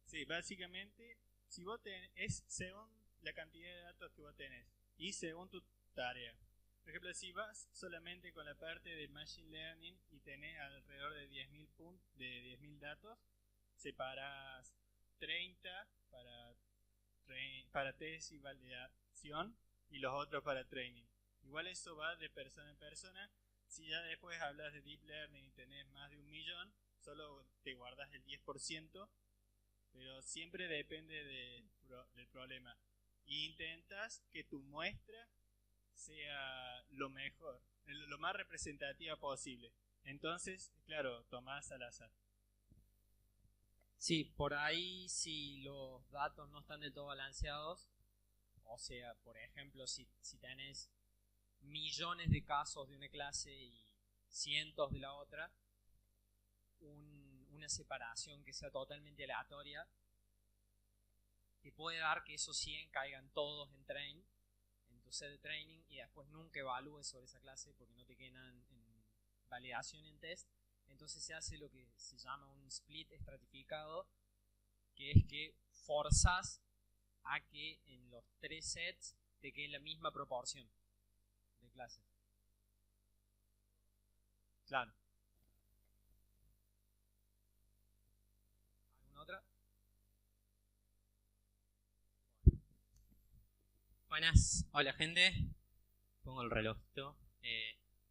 Sí, básicamente, si vos es según la cantidad de datos que vos tenés y según tu tarea. Por ejemplo, si vas solamente con la parte de Machine Learning y tenés alrededor de 10.000 datos, separás 30 para test y validación y los otros para training. Igual eso va de persona en persona. Si ya después hablas de Deep Learning y tenés más de 1.000.000, solo te guardas el 10%, pero siempre depende del problema. Y intentas que tu muestra sea lo mejor, lo más representativa posible. Entonces, claro, tomás al azar. Sí, por ahí si los datos no están del todo balanceados, o sea, por ejemplo, si tenés millones de casos de una clase y cientos de la otra, una separación que sea totalmente aleatoria te puede dar que esos 100 caigan todos en tu set de training y después nunca evalúes sobre esa clase porque no te quedan en validación en test. Entonces se hace lo que se llama un split estratificado, que es que forzas a que en los 3 sets te quede la misma proporción de clases. Claro. ¿Alguna otra? Buenas, hola gente. Pongo el relojito.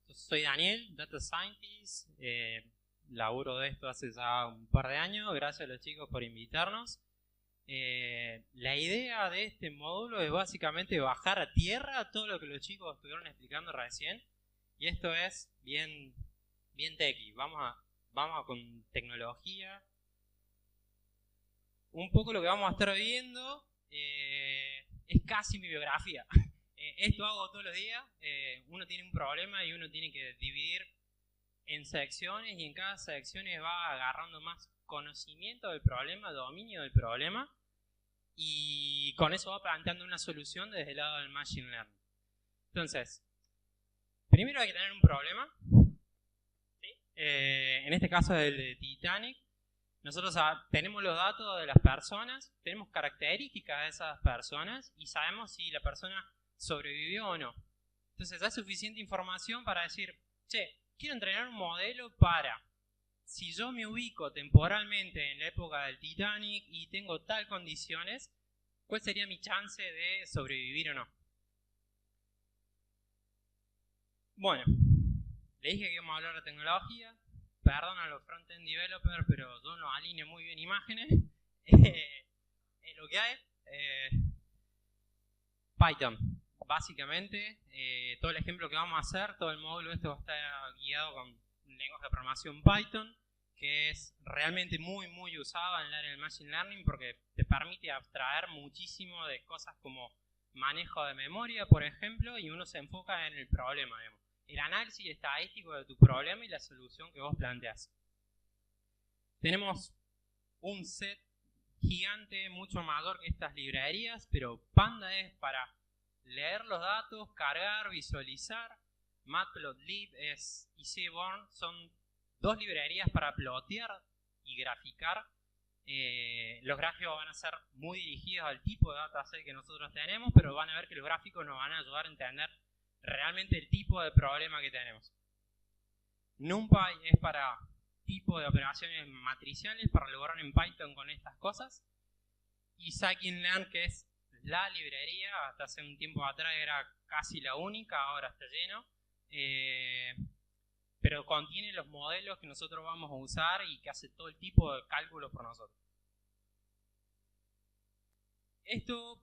Yo soy Daniel, Data Scientist. Laburo de esto hace ya un par de años. Gracias a los chicos por invitarnos. La idea de este módulo es básicamente bajar a tierra todo lo que los chicos estuvieron explicando recién. Y esto es bien techy. Vamos con tecnología. Un poco lo que vamos a estar viendo es casi mi biografía. Esto hago todos los días. Uno tiene un problema y uno tiene que dividir en secciones y en cada sección va agarrando más conocimiento del problema, dominio del problema, y con eso va planteando una solución desde el lado del Machine Learning. Entonces, primero hay que tener un problema. ¿Sí? En este caso es el de Titanic. Nosotros tenemos los datos de las personas, tenemos características de esas personas y sabemos si la persona sobrevivió o no. Entonces hay suficiente información para decir, che, quiero entrenar un modelo para si yo me ubico temporalmente en la época del Titanic y tengo tal condiciones, ¿cuál sería mi chance de sobrevivir o no? Bueno, le dije que íbamos a hablar de tecnología. Perdón a los front-end developers, pero yo no alineo muy bien imágenes. Es lo que hay. Python. Básicamente, todo el ejemplo que vamos a hacer, todo el módulo este va a estar guiado con un lenguaje de programación Python, que es realmente muy, muy usado en el área del Machine Learning porque te permite abstraer muchísimo de cosas como manejo de memoria, por ejemplo, y uno se enfoca en el problema, digamos. El análisis estadístico de tu problema y la solución que vos planteas. Tenemos un set gigante, mucho mayor que estas librerías, pero Panda es para leer los datos, cargar, visualizar. Matplotlib y Seaborn son dos librerías para plotear y graficar. Los gráficos van a ser muy dirigidos al tipo de dataset que nosotros tenemos, pero van a ver que los gráficos nos van a ayudar a entender realmente el tipo de problema que tenemos. NumPy es para tipo de operaciones matriciales, para lograr en Python con estas cosas. Y scikit-learn, que es la librería, hasta hace un tiempo atrás era casi la única, ahora está lleno. Pero contiene los modelos que nosotros vamos a usar y que hace todo el tipo de cálculos por nosotros. Esto,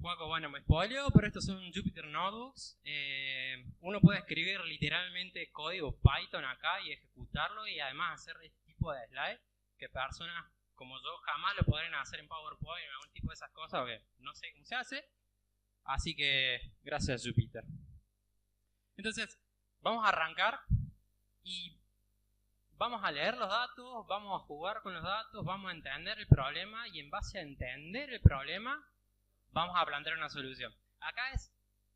Juaco, bueno, me spoileo, pero estos son Jupyter Notebooks. Uno puede escribir literalmente código Python acá y ejecutarlo y además hacer este tipo de slides que personas como yo jamás lo podrán hacer en PowerPoint o algún tipo de esas cosas porque no sé cómo se hace. Así que gracias, Jupyter. Entonces, vamos a arrancar y vamos a leer los datos, vamos a jugar con los datos, vamos a entender el problema y en base a entender el problema vamos a plantear una solución. Acá es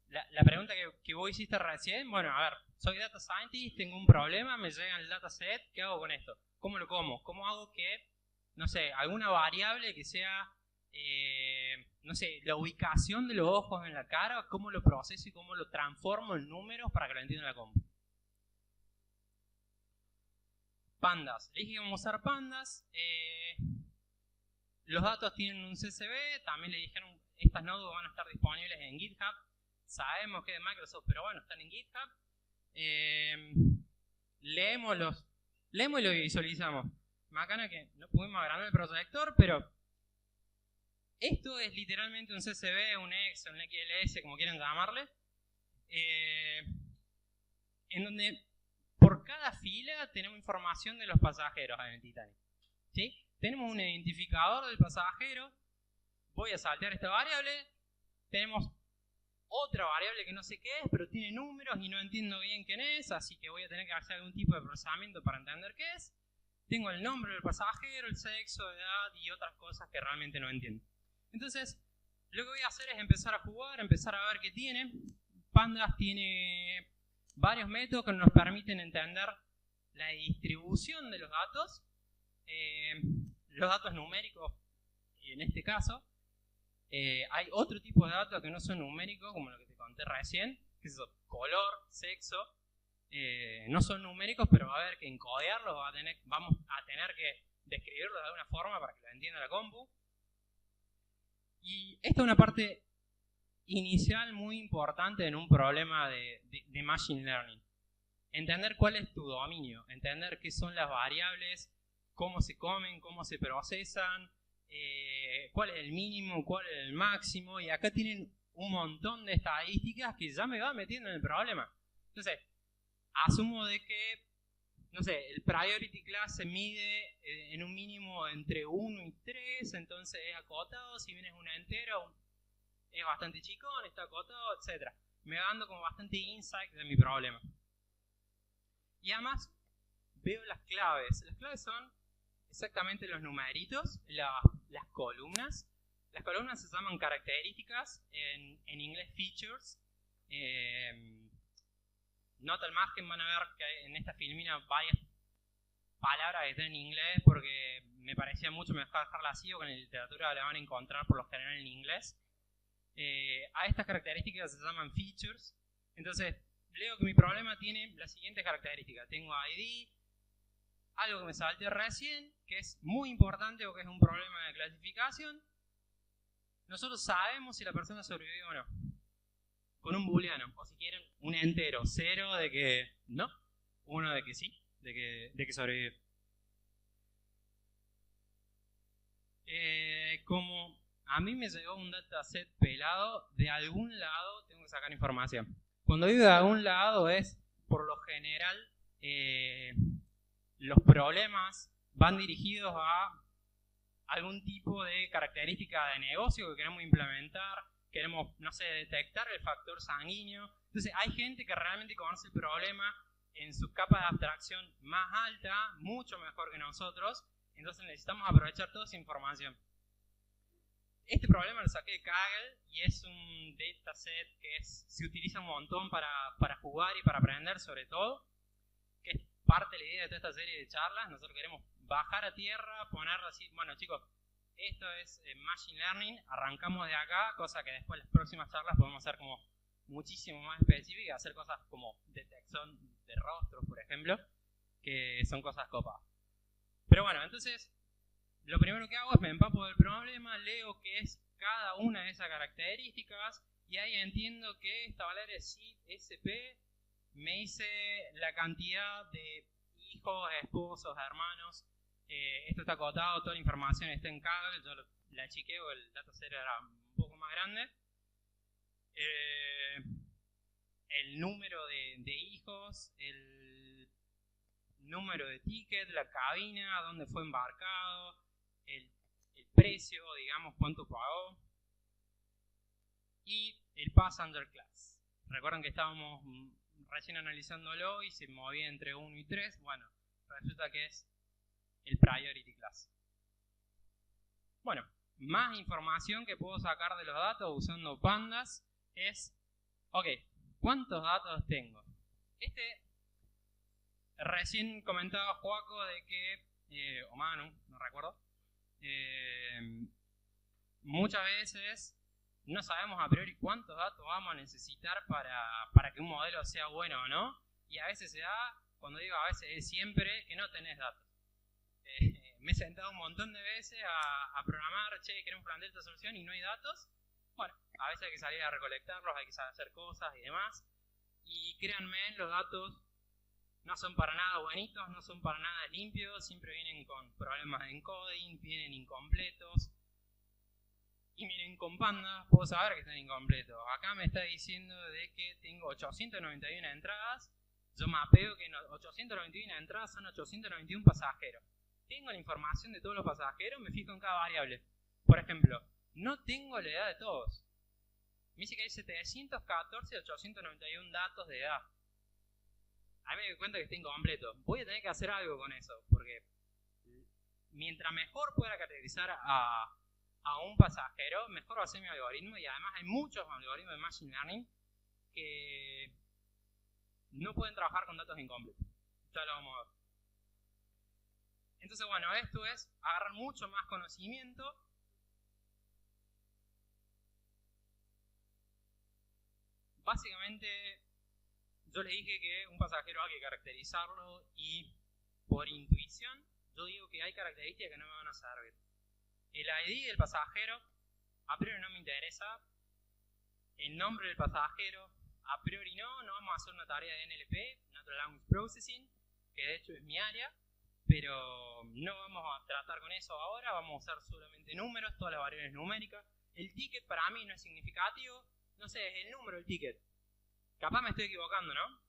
la pregunta que vos hiciste recién. Bueno, a ver, soy data scientist, tengo un problema, me llega el dataset, ¿qué hago con esto? ¿Cómo lo como? ¿Cómo hago que, no sé, alguna variable que sea, no sé, la ubicación de los ojos en la cara, cómo lo proceso y cómo lo transformo en números para que lo entienda la compu? Pandas. Le dije que vamos a usar pandas. Los datos tienen un CSV. También le dijeron estas nodes van a estar disponibles en GitHub. Sabemos que es de Microsoft, pero bueno, están en GitHub. Leemos y lo visualizamos. Macana que no pudimos agrandar el proyector, pero esto es literalmente un CSV, un Excel, un XLS, como quieran llamarle, en donde por cada fila tenemos información de los pasajeros en el Titanic. ¿Sí? Tenemos un identificador del pasajero. Voy a saltear esta variable. Tenemos otra variable que no sé qué es, pero tiene números y no entiendo bien quién es, así que voy a tener que hacer algún tipo de procesamiento para entender qué es. Tengo el nombre del pasajero, el sexo, edad y otras cosas que realmente no entiendo. Entonces, lo que voy a hacer es empezar a jugar, empezar a ver qué tiene. Pandas tiene varios métodos que nos permiten entender la distribución de los datos. Los datos numéricos, en este caso. Hay otro tipo de datos que no son numéricos, como lo que te conté recién, que es color, sexo. No son numéricos, pero va a haber que encodearlos, vamos a tener que describirlos de alguna forma para que lo entienda la compu. Y esta es una parte inicial muy importante en un problema de Machine Learning. Entender cuál es tu dominio, entender qué son las variables, cómo se comen, cómo se procesan, cuál es el mínimo, cuál es el máximo, y acá tienen un montón de estadísticas que ya me va metiendo en el problema. Entonces, asumo de que, no sé, el priority class se mide en un mínimo entre 1 y 3, entonces es acotado, si bien es un entero, es bastante chicón, está acotado, etc. Me va dando como bastante insight de mi problema. Y además, veo las claves. Las claves son exactamente los numeritos, las columnas. Las columnas se llaman características, en inglés features. Nota al margen, van a ver que en esta filmina varias palabras que están en inglés porque me parecía mucho mejor dejarla así, o que en literatura la van a encontrar por lo general en inglés. A estas características se llaman features. Entonces, leo que mi problema tiene las siguientes características. Tengo ID, algo que me salté recién, que es muy importante o que es un problema de clasificación. Nosotros sabemos si la persona sobrevivió o no. Con un booleano, o si quieren, un entero, 0 de que no, 1 de que sí, de que sobrevivió. Como a mí me llegó un dataset pelado, de algún lado tengo que sacar información. Cuando digo de algún lado es, por lo general, los problemas van dirigidos a algún tipo de característica de negocio que queremos implementar, queremos, no sé, detectar el factor sanguíneo. Entonces hay gente que realmente conoce el problema en su capa de abstracción más alta, mucho mejor que nosotros, entonces necesitamos aprovechar toda esa información. Este problema lo saqué de Kaggle y es un dataset que se utiliza un montón para jugar y para aprender sobre todo, que es parte de la idea de toda esta serie de charlas. Nosotros queremos bajar a tierra, ponerlo así, bueno chicos, esto es Machine Learning, arrancamos de acá, cosa que después en las próximas charlas podemos hacer como muchísimo más específicas, hacer cosas como detección de rostros, por ejemplo, que son cosas copadas. Pero bueno, entonces, lo primero que hago es me empapo del problema, leo qué es cada una de esas características y ahí entiendo que esta valera es SP, me dice la cantidad de hijos, esposos, hermanos. Esto está acotado, toda la información está en Kaggle, yo la chequeo, el dataset era un poco más grande. El número de hijos, el número de ticket, la cabina, dónde fue embarcado, el precio, digamos, cuánto pagó, y el passenger class. Recuerden que estábamos recién analizándolo y se movía entre 1 y 3. Bueno, resulta que es el priority class. Bueno, más información que puedo sacar de los datos usando pandas es, ok, ¿cuántos datos tengo? Recién comentaba Joaco de que, o Manu, no recuerdo, muchas veces no sabemos a priori cuántos datos vamos a necesitar para que un modelo sea bueno o no, y a veces se da, cuando digo a veces es siempre, que no tenés datos. Me he sentado un montón de veces a programar, che, queremos plantear esta solución y no hay datos. Bueno, a veces hay que salir a recolectarlos, hay que saber hacer cosas y demás, y créanme, los datos no son para nada bonitos, no son para nada limpios, siempre vienen con problemas de encoding, vienen incompletos. Y miren, con Panda puedo saber que están incompletos. Acá me está diciendo de que tengo 891 entradas. Yo mapeo que 891 entradas son 891 pasajeros. Tengo la información de todos los pasajeros, me fijo en cada variable. Por ejemplo, no tengo la edad de todos. Me dice que hay 714 y 891 datos de edad. A mí me doy cuenta que está incompleto. Voy a tener que hacer algo con eso, porque mientras mejor pueda caracterizar a un pasajero, mejor va a ser mi algoritmo, y además hay muchos algoritmos de Machine Learning que no pueden trabajar con datos incompletos. Ya lo vamos a ver. Entonces, bueno, esto es agarrar mucho más conocimiento. Básicamente, yo les dije que un pasajero hay que caracterizarlo y por intuición, yo digo que hay características que no me van a servir. El ID del pasajero, a priori no me interesa. El nombre del pasajero, a priori no vamos a hacer una tarea de NLP, Natural Language Processing, que de hecho es mi área, pero no vamos a tratar con eso ahora, vamos a usar solamente números, todas las variables numéricas. El ticket para mí no es significativo, no sé, es el número del ticket. Capaz me estoy equivocando, ¿no?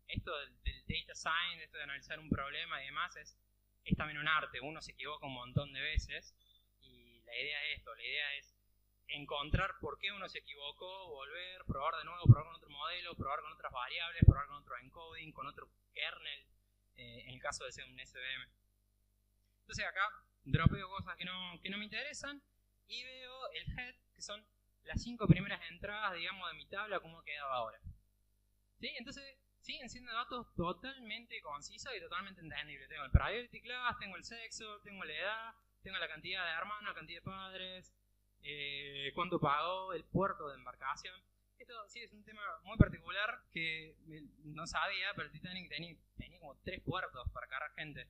Esto del data science, esto de analizar un problema y demás, es también un arte, uno se equivoca un montón de veces. La idea es esto, la idea es encontrar por qué uno se equivocó, volver, probar de nuevo, probar con otro modelo, probar con otras variables, probar con otro encoding, con otro kernel, en el caso de ser un SVM. Entonces acá dropeo cosas que no me interesan y veo el head, que son las 5 primeras entradas, digamos, de mi tabla, como quedaba ahora. ¿Sí? Entonces siguen siendo datos totalmente concisos y totalmente entendibles. Tengo el priority class, tengo el sexo, tengo la edad, tengo la cantidad de hermanos, la cantidad de padres, cuánto pagó, el puerto de embarcación. Esto sí es un tema muy particular que no sabía, pero el Titanic tenía como 3 puertos para cargar gente.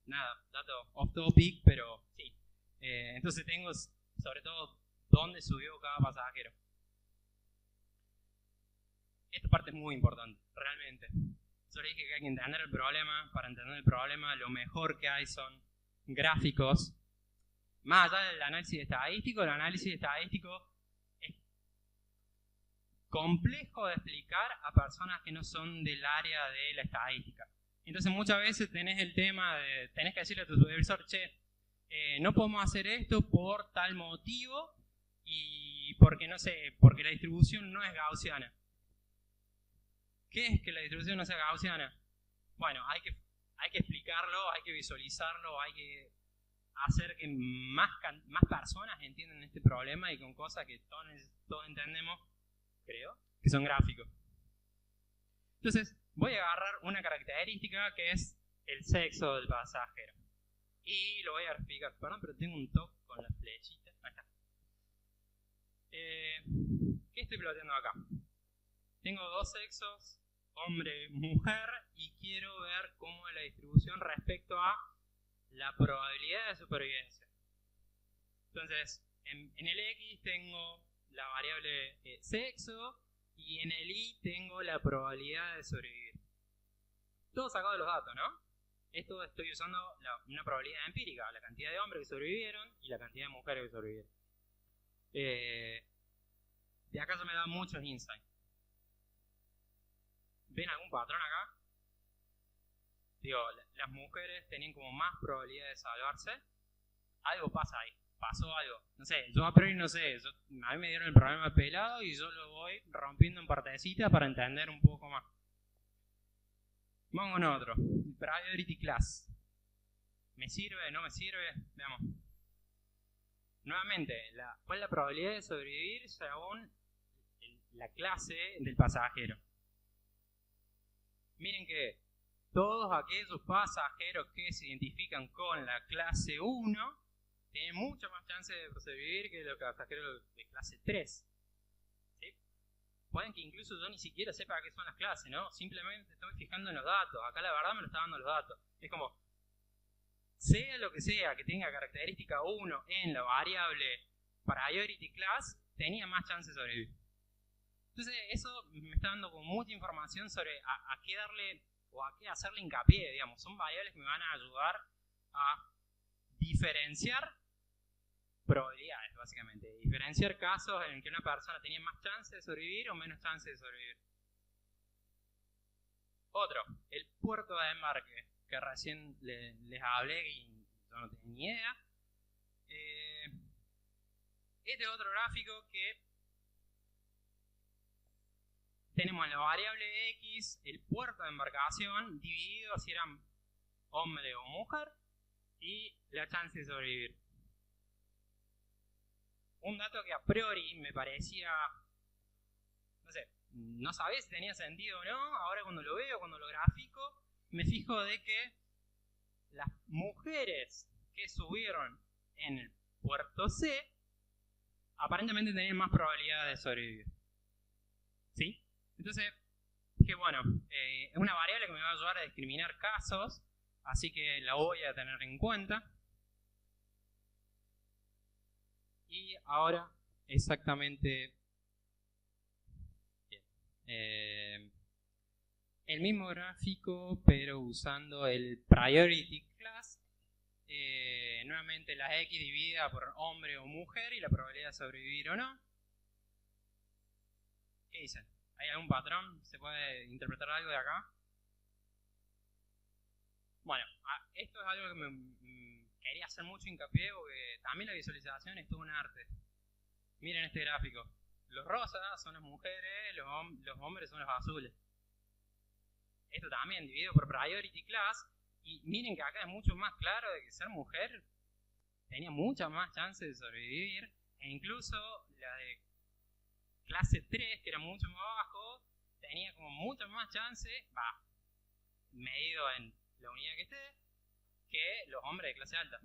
nada, dato off topic, pero sí. Entonces tengo sobre todo dónde subió cada pasajero. Esta parte es muy importante, realmente. Yo le dije que hay que entender el problema. Para entender el problema, lo mejor que hay son gráficos. Más allá del análisis estadístico, el análisis estadístico es complejo de explicar a personas que no son del área de la estadística. Entonces muchas veces tenés el tema de, tenés que decirle a tu supervisor, che, no podemos hacer esto por tal motivo y porque no sé, porque la distribución no es gaussiana. ¿Qué es que la distribución no sea gaussiana? Bueno, hay que explicarlo, hay que visualizarlo, hay que hacer que más personas entiendan este problema y con cosas que todos entendemos, creo, que son gráficos. Entonces, voy a agarrar una característica que es el sexo del pasajero. Y lo voy a explicar. Perdón, pero tengo un toque con la flechita. Ahí está. ¿Qué estoy ploteando acá? Tengo dos sexos, hombre, mujer, y quiero ver cómo es la distribución respecto a la probabilidad de supervivencia. Entonces, en el X tengo la variable sexo y en el Y tengo la probabilidad de sobrevivir. Todo sacado de los datos, ¿no? Esto estoy usando una probabilidad empírica, la cantidad de hombres que sobrevivieron y la cantidad de mujeres que sobrevivieron. De acá se me dan muchos insights. ¿Ven algún patrón acá? Digo, las mujeres tenían como más probabilidad de salvarse. Algo pasa ahí, pasó algo. No sé, yo a priori no sé. A mí me dieron el problema pelado y yo lo voy rompiendo en partecitas para entender un poco más. Vamos con otro. Priority class. ¿Me sirve? ¿No me sirve? Veamos. Nuevamente, ¿cuál es la probabilidad de sobrevivir según la clase del pasajero? Miren que todos aquellos pasajeros que se identifican con la clase 1 tienen mucha más chance de sobrevivir que los pasajeros de clase 3. ¿Sí? Pueden que incluso yo ni siquiera sepa qué son las clases, ¿no? Simplemente estoy fijando en los datos. Acá la verdad me lo está dando los datos. Es como, sea lo que sea que tenga característica 1 en la variable priority class, tenía más chance de sobrevivir. Entonces eso me está dando como mucha información sobre a qué darle o a qué hacerle hincapié, digamos. Son variables que me van a ayudar a diferenciar probabilidades, básicamente. Diferenciar casos en que una persona tenía más chance de sobrevivir o menos chance de sobrevivir. Otro, el puerto de embarque, que recién les hablé y yo no tenía ni idea. Este es otro gráfico que tenemos la variable X, el puerto de embarcación, dividido si eran hombre o mujer, y la chance de sobrevivir. Un dato que a priori me parecía, no sé, no sabía si tenía sentido o no. Ahora cuando lo veo, cuando lo grafico, me fijo de que las mujeres que subieron en el puerto C aparentemente tenían más probabilidad de sobrevivir. ¿Sí? Entonces, dije, bueno, es una variable que me va a ayudar a discriminar casos, así que la voy a tener en cuenta. Y ahora, exactamente, bien. El mismo gráfico, pero usando el priority class. Nuevamente la X dividida por hombre o mujer y la probabilidad de sobrevivir o no. ¿Qué dicen? ¿Hay algún patrón? ¿Se puede interpretar algo de acá? Bueno, esto es algo que quería hacer mucho hincapié porque también la visualización es todo un arte. Miren este gráfico. Los rosas son las mujeres, los hombres son los azules. Esto también dividido por priority class. Y miren que acá es mucho más claro de que ser mujer tenía mucha más chance de sobrevivir. E incluso la de clase 3, que era mucho más bajo, tenía como mucha más chance, medido en la unidad que esté, que los hombres de clase alta.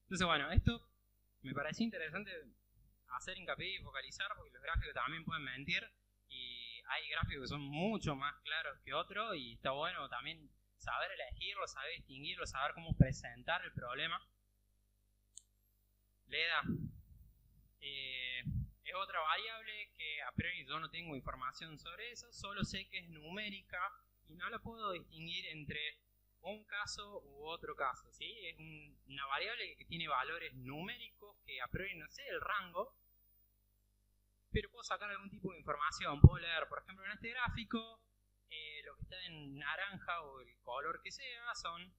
Entonces bueno, esto me pareció interesante hacer hincapié y focalizar porque los gráficos también pueden mentir y hay gráficos que son mucho más claros que otros y está bueno también saber elegirlo, saber distinguirlo, saber cómo presentar el problema. LEDA es otra variable que a priori yo no tengo información sobre eso, solo sé que es numérica y no la puedo distinguir entre un caso u otro caso, ¿sí? Es una variable que tiene valores numéricos que a priori no sé el rango, pero puedo sacar algún tipo de información. Puedo leer, por ejemplo, en este gráfico, lo que está en naranja o el color que sea son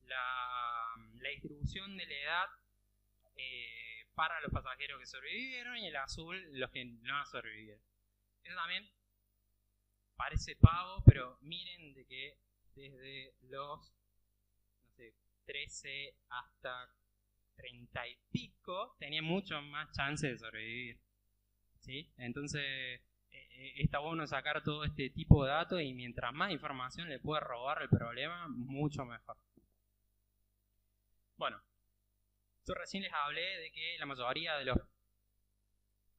la distribución de la edad para los pasajeros que sobrevivieron, y el azul los que no sobrevivieron. Eso también parece pavo, pero miren de que desde los 13 hasta 30 y pico tenía mucho más chance de sobrevivir, ¿sí? Entonces está bueno sacar todo este tipo de datos, y mientras más información le pueda robar el problema, mucho mejor. Bueno, yo recién les hablé de que la mayoría de los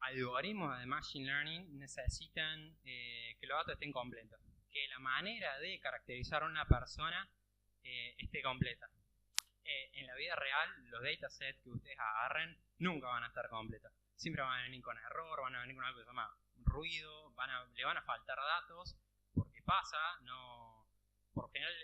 algoritmos de Machine Learning necesitan que los datos estén completos, que la manera de caracterizar a una persona esté completa. En la vida real, los datasets que ustedes agarren nunca van a estar completos. Siempre van a venir con error, van a venir con algo que se llama ruido, le van a faltar datos, porque pasa, por general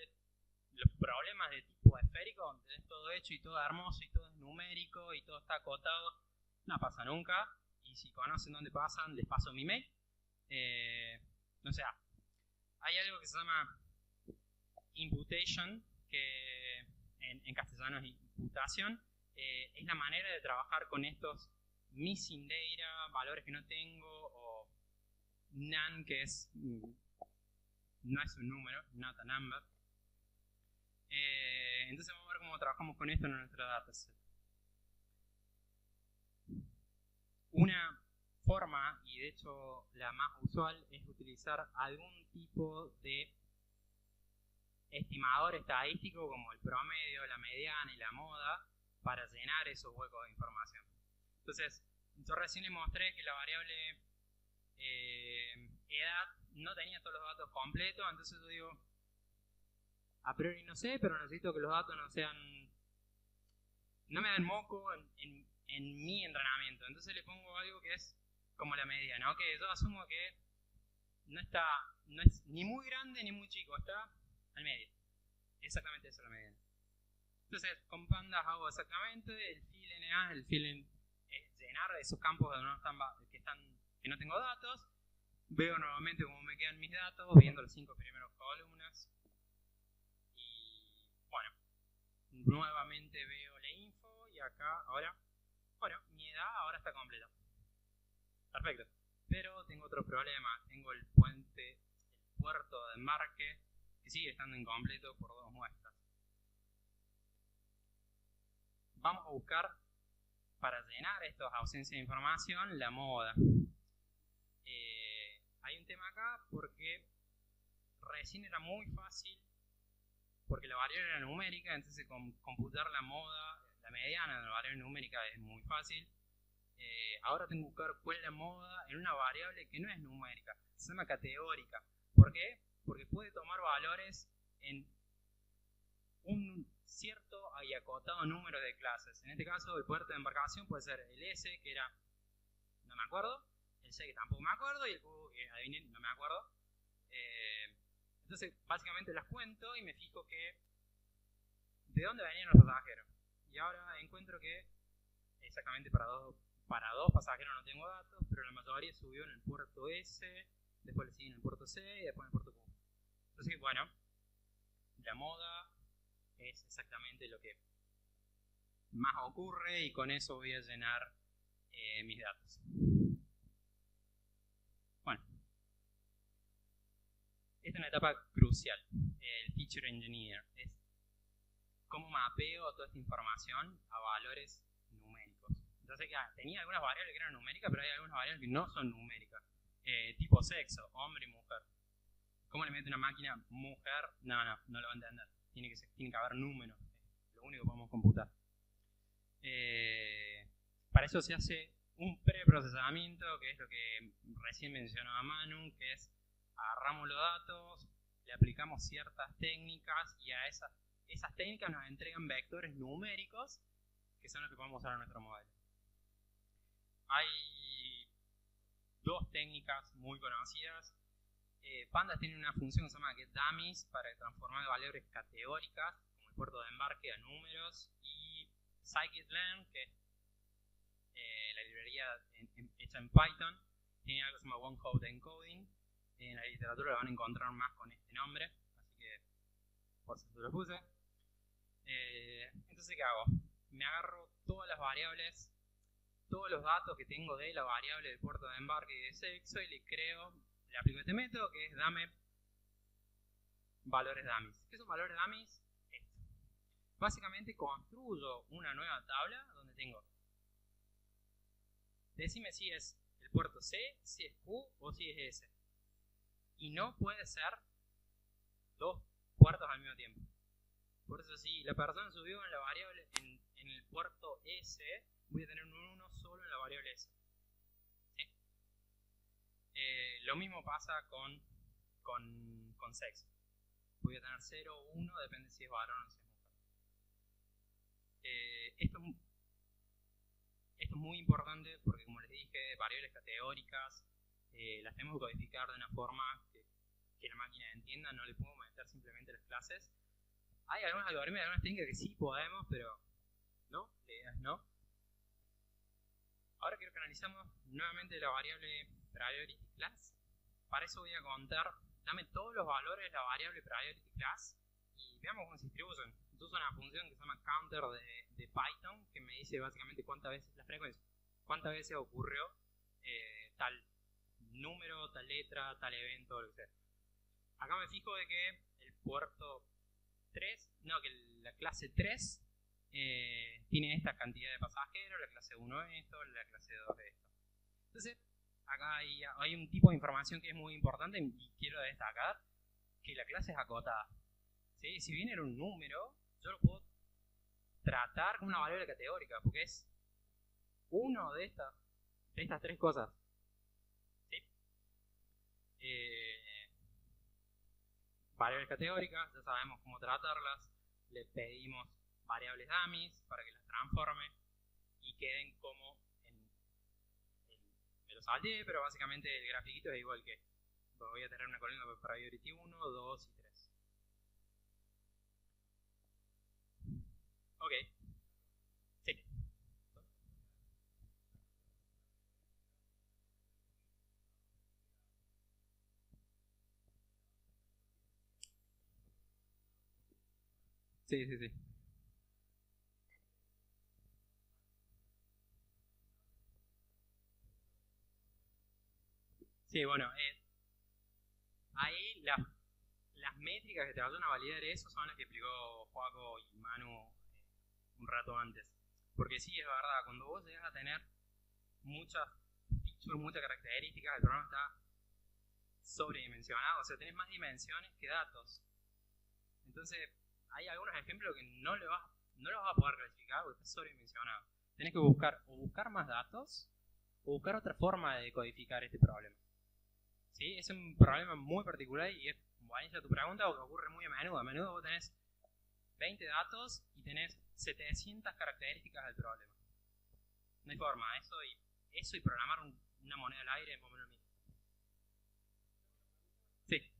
los problemas de tipo esférico, donde tenés todo hecho y todo hermoso y todo es numérico y todo está acotado, no pasa nunca. Y si conocen dónde pasan, les paso mi mail. O sea, hay algo que se llama imputation, que en castellano es imputación. Es la manera de trabajar con estos missing data, valores que no tengo, o none, que es no es un número, not a number. Entonces vamos a ver cómo trabajamos con esto en nuestro dataset. Una forma, y de hecho la más usual, es utilizar algún tipo de estimador estadístico como el promedio, la mediana y la moda para llenar esos huecos de información. Entonces, yo recién les mostré que la variable edad no tenía todos los datos completos, entonces yo digo, a priori no sé, pero necesito que los datos no me den moco en mi entrenamiento. Entonces le pongo algo que es como la mediana, ¿ok? Yo asumo que no es ni muy grande ni muy chico, está al medio. Exactamente eso es la mediana. Entonces, con pandas hago exactamente el fill-NA, el fill es llenar esos campos que no tengo datos. Veo nuevamente cómo me quedan mis datos, viendo las 5 primeras columnas. Y bueno, nuevamente veo la info y acá ahora, bueno, mi edad ahora está completa. Perfecto. Pero tengo otro problema. Tengo el puerto de embarque que sigue estando incompleto por 2 muestras. Vamos a buscar, para llenar estas ausencias de información, la moda. Hay un tema acá porque recién era muy fácil, porque la variable era numérica, entonces computar la moda, la mediana de la variable numérica es muy fácil. Ahora tengo que buscar cuál es la moda en una variable que no es numérica, se llama categórica. ¿Por qué? Porque puede tomar valores en un cierto y acotado número de clases. En este caso, el puerto de embarcación puede ser el S, que era, no me acuerdo, el C, que tampoco me acuerdo, y el Q, que adivinen, no me acuerdo. Entonces, básicamente las cuento y me fijo que de dónde venían los pasajeros. Y ahora encuentro que exactamente para dos pasajeros no tengo datos, pero la mayoría subió en el puerto S, después le siguen en el puerto C y después en el puerto Q. Entonces, bueno, la moda es exactamente lo que más ocurre, y con eso voy a llenar mis datos. Bueno, esta es una etapa crucial, el Feature Engineer. Es cómo mapeo toda esta información a valores numéricos. Entonces, tenía algunas variables que eran numéricas, pero hay algunas variables que no son numéricas. Tipo sexo, hombre y mujer. ¿Cómo le mete una máquina mujer? No lo va a entender. Tiene que haber números. Es lo único que podemos computar. Para eso se hace un preprocesamiento, que es lo que recién mencionaba Manu, que es agarramos los datos, le aplicamos ciertas técnicas y a esas técnicas nos entregan vectores numéricos que son los que podemos usar en nuestro modelo. Hay dos técnicas muy conocidas. Pandas tiene una función que se llama getDummies para transformar variables categóricas, como el puerto de embarque, a números, y scikit-learn, que es la librería hecha en Python, tiene algo que se llama one-hot encoding. En la literatura lo van a encontrar más con este nombre, así que por eso lo puse. Entonces, ¿qué hago? Me agarro todas las variables, todos los datos que tengo de la variable del puerto de embarque y de sexo, y le aplico este método que es dame valores dummies. ¿Qué son valores dummies? Esto. Básicamente construyo una nueva tabla donde tengo, decime si es el puerto C, si es Q o si es S. Y no puede ser dos puertos al mismo tiempo. Por eso, si la persona subió en la variable en el puerto S, voy a tener un 1 solo en la variable S. ¿Sí? Lo mismo pasa con sexo. Voy a tener 0 o 1, depende si es varón o si es mujer. Esto es muy importante porque, como les dije, variables categóricas las tenemos que codificar de una forma que la máquina entienda. No le puedo meter simplemente las clases. Hay algunos algoritmos y algunas técnicas que sí podemos, pero no, la idea es no. Ahora quiero que analicemos nuevamente la variable priority class. Para eso voy a contar, dame todos los valores de la variable priority class y veamos cómo se distribuyen. Entonces una función que se llama counter de Python, que me dice básicamente cuántas veces, la frecuencia, cuántas veces ocurrió tal número, tal letra, tal evento, lo que sea. Acá me fijo de que el puerto 3, no, que la clase 3 tiene esta cantidad de pasajeros, la clase 1 esto, la clase 2 esto. Entonces, acá hay un tipo de información que es muy importante y quiero destacar que la clase es acotada. ¿Sí? Si bien era un número, yo lo puedo tratar como una variable categórica, porque es uno de estas tres cosas. ¿Sí? Variables categóricas, ya sabemos cómo tratarlas. Le pedimos variables dummies para que las transforme y queden como me lo salté, pero básicamente el grafiquito es igual que voy a tener una columna de priority 1, 2 y 3. Ok. Sí. Sí, sí, sí. Sí, bueno, ahí las métricas que te vayan a validar eso son las que explicó Joaco y Manu un rato antes. Porque sí, es verdad, cuando vos llegas a tener muchas features, muchas características, el programa está sobredimensionado, o sea, tenés más dimensiones que datos. Entonces, hay algunos ejemplos que no los vas a poder clasificar porque está sobredimensionado. Tenés que buscar más datos o buscar otra forma de decodificar este problema. ¿Sí? Es un problema muy particular y es buenísima tu pregunta porque ocurre muy a menudo. A menudo vos tenés 20 datos y tenés 700 características del problema. No hay forma. Eso y programar una moneda al aire es más o menos lo mismo. Sí.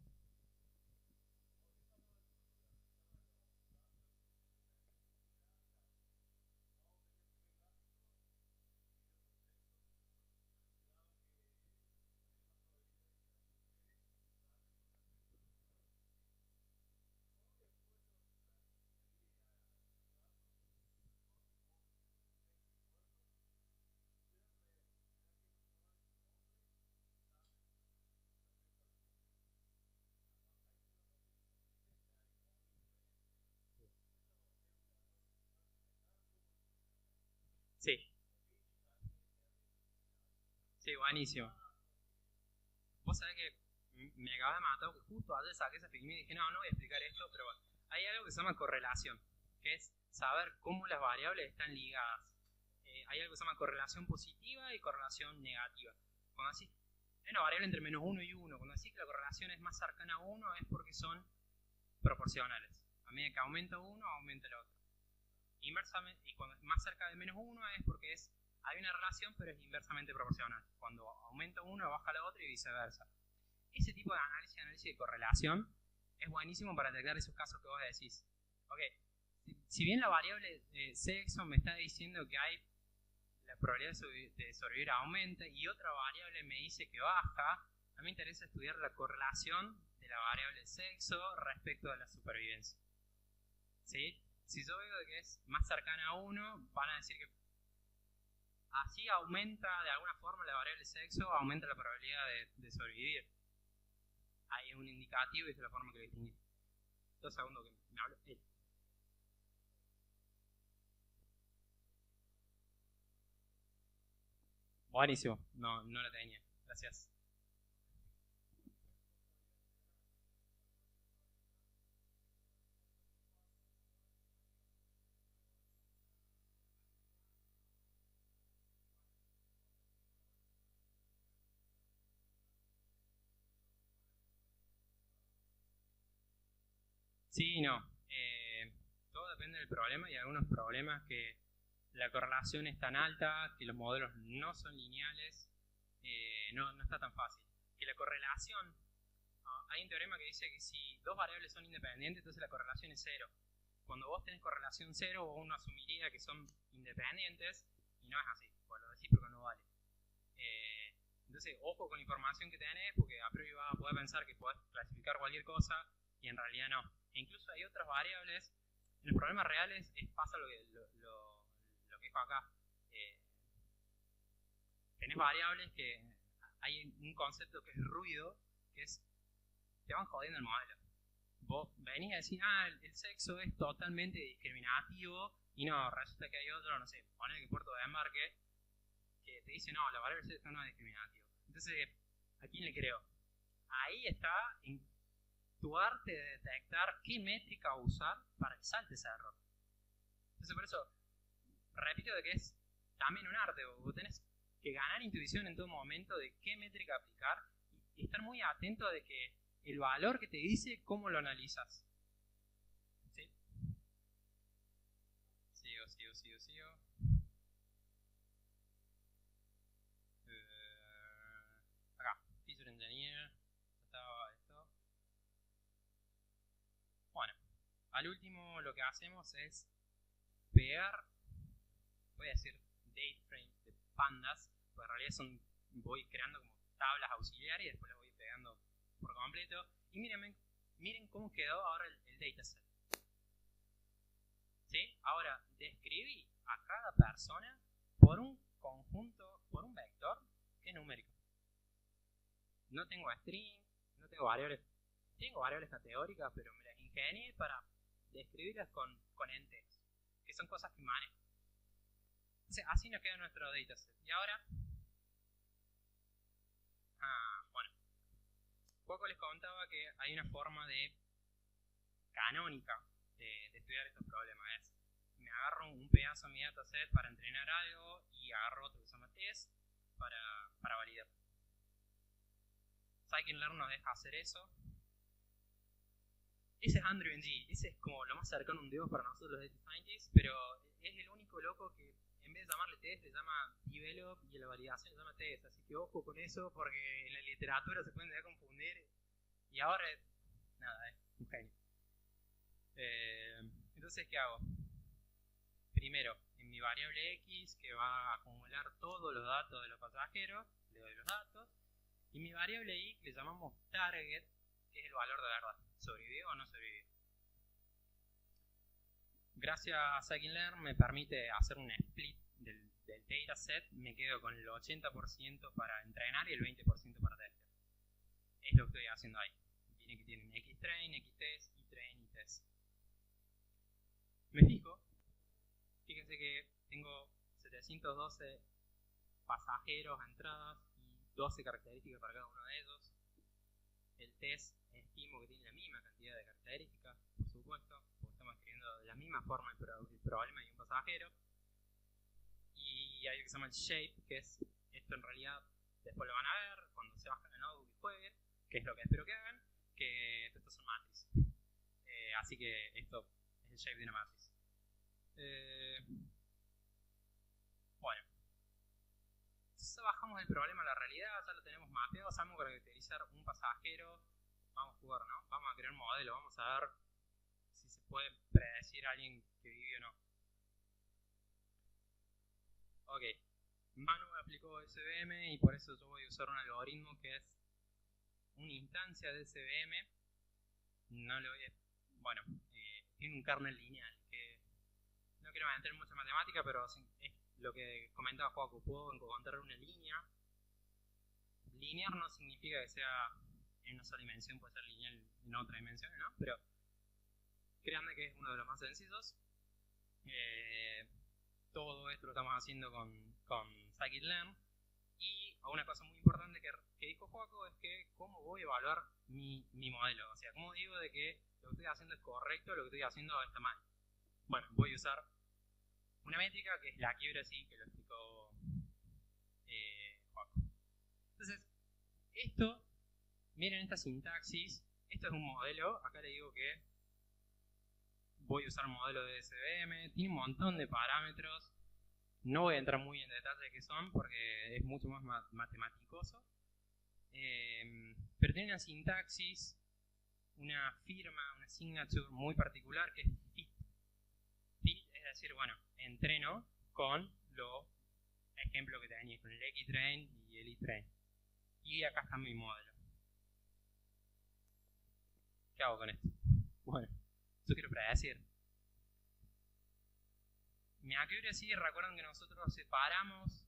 Sí. Sí, buenísimo. Vos sabés que me acabas de matar porque justo ayer saqué ese film y dije, no voy a explicar esto, pero bueno. Hay algo que se llama correlación, que es saber cómo las variables están ligadas. Hay algo que se llama correlación positiva y correlación negativa. Cuando decís hay una variable entre -1 y 1. Cuando decís que la correlación es más cercana a 1 es porque son proporcionales. A medida que aumenta uno, aumenta el otro. Inversamente, y cuando es más cerca de -1 es porque hay una relación, pero es inversamente proporcional. Cuando aumenta uno, baja la otra y viceversa. Ese tipo de análisis de correlación, es buenísimo para detectar esos casos que vos decís. Ok, si bien la variable sexo me está diciendo que hay la probabilidad de sobrevivir aumenta y otra variable me dice que baja, a mí me interesa estudiar la correlación de la variable sexo respecto a la supervivencia. ¿Sí? Si yo veo que es más cercana a 1, van a decir que así aumenta de alguna forma la variable sexo, aumenta la probabilidad de sobrevivir. Ahí es un indicativo y es la forma que lo distingue. 2 segundos que me hablo. Buenísimo, no la tenía. Gracias. Sí, no. Todo depende del problema y hay algunos problemas que la correlación es tan alta que los modelos no son lineales, no está tan fácil. Que la correlación, hay un teorema que dice que si dos variables son independientes, entonces la correlación es 0. Cuando vos tenés correlación 0, uno asumiría que son independientes y no es así, por lo recíproco no vale. Entonces, ojo con la información que tenés, porque a priori vas a poder pensar que podés clasificar cualquier cosa y en realidad no. E incluso hay otras variables. En los problemas reales pasa lo que dijo acá. Tenés variables que hay un concepto que es ruido, que es te van jodiendo el modelo. Vos venís a decir, el sexo es totalmente discriminativo y no, resulta que hay otro, no sé, ponele que puerto de embarque, que te dice, no, la variable sexo no es discriminativo. Entonces, ¿a quién le creo? Ahí está en tu arte de detectar qué métrica usar para que salte ese error. Entonces, por eso, repito de que es también un arte. Vos tenés que ganar intuición en todo momento de qué métrica aplicar y estar muy atento de que el valor que te dice, cómo lo analizas. ¿Sí? Sigo. Acá, Feature Engineer. Estaba esto. Bueno, al último lo que hacemos es pegar, voy a decir date frames de pandas, porque en realidad voy creando como tablas auxiliares y después las voy pegando por completo. Y miren cómo quedó ahora el dataset. ¿Sí? Ahora describí a cada persona por un conjunto, por un vector que es numérico. No tengo string, no tengo variables. Tengo variables categóricas, pero me las ingenié para describirlas con entes, que son cosas que manejo. Entonces, así nos queda nuestro dataset. Y ahora, bueno, poco les contaba que hay una forma canónica de estudiar estos problemas. Me agarro un pedazo de mi dataset para entrenar algo y agarro otro que se llama test para validar. Scikit-learn nos deja hacer eso. Ese es Andrew Ng, ese es como lo más cercano a un dios para nosotros los data scientists, pero es el único loco que en vez de llamarle test le llama develop y a la validación le llama test, así que ojo con eso porque en la literatura se pueden confundir y ahora nada, es un genio. Entonces, ¿qué hago? Primero, en mi variable x que va a acumular todos los datos de los pasajeros, le doy los datos, y mi variable y que le llamamos target, que es el valor de verdad, ¿sobrevivió o no sobrevivió? Gracias a Scikit-learn me permite hacer un split del dataset, me quedo con el 80% para entrenar y el 20% para testear. Es lo que estoy haciendo ahí. Miren que tienen xtrain, xtest, ytrain y test. Me fijo, fíjense que tengo 712 pasajeros, entradas y 12 características para cada uno de ellos. El test estimo que tiene la misma cantidad de características, por supuesto, porque estamos escribiendo de la misma forma el problema y un pasajero. Y hay algo que se llama el shape, que es esto en realidad, después lo van a ver, cuando se baja la notebook y jueguen, que es lo que espero que hagan, que estos son matrices. Así que esto es el shape de una matriz. Bueno, entonces bajamos el problema a la realidad, ya lo tenemos mapeado, sabemos caracterizar un pasajero. Vamos a jugar, ¿no? Vamos a crear un modelo, vamos a ver si se puede predecir a alguien que vive o no. Ok, Manu aplicó SVM y por eso yo voy a usar un algoritmo que es una instancia de SVM. No le voy a... Bueno, tiene un kernel lineal que no quiero meter mucha matemática, pero es lo que comentaba Joaco. Puedo encontrar una línea. Linear no significa que sea en una sola dimensión, puede ser lineal en otra dimensión, ¿no? Pero créanme que es uno de los más sencillos. Todo esto lo estamos haciendo con scikit-learn. Y una cosa muy importante que dijo Joaco es que cómo voy a evaluar mi modelo. O sea, cómo digo de que lo que estoy haciendo es correcto, lo que estoy haciendo está mal. Bueno, voy a usar una métrica que es la accuracy, que lo explicó Joaco. Entonces, esto, miren esta sintaxis, esto es un modelo. Acá le digo que voy a usar un modelo de SVM, tiene un montón de parámetros. No voy a entrar muy en detalle de qué son porque es mucho más matematicoso. Pero tiene una sintaxis, una firma, una signature muy particular que es fit. Fit es decir, bueno, entreno con los ejemplos que tenía, con el Xtrain y el Etrain. Y acá está mi modelo. ¿Qué hago con esto? Bueno, yo quiero predecir. Mi accuracy, recuerden que nosotros separamos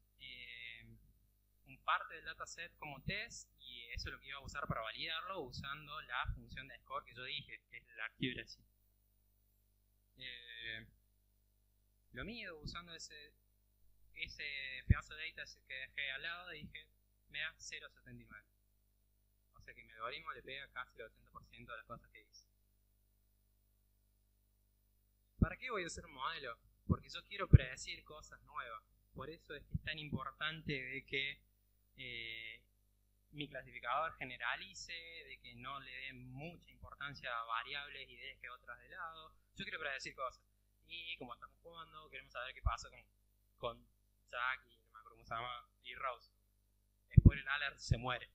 un parte del dataset como test y eso es lo que iba a usar para validarlo usando la función de score que yo dije, que es la accuracy. Lo mido usando ese pedazo de data que dejé al lado y dije, me da 0.79. O sea que mi algoritmo le pega casi el 80% de las cosas que dice. ¿Para qué voy a hacer un modelo? Porque yo quiero predecir cosas nuevas. Por eso es que es tan importante de que mi clasificador generalice, de que no le dé mucha importancia a variables y deje otras de lado. Yo quiero predecir cosas. Y como estamos jugando, queremos saber qué pasa con Jack y no me acuerdo cómo se llama, y Rose. Después el alert se muere.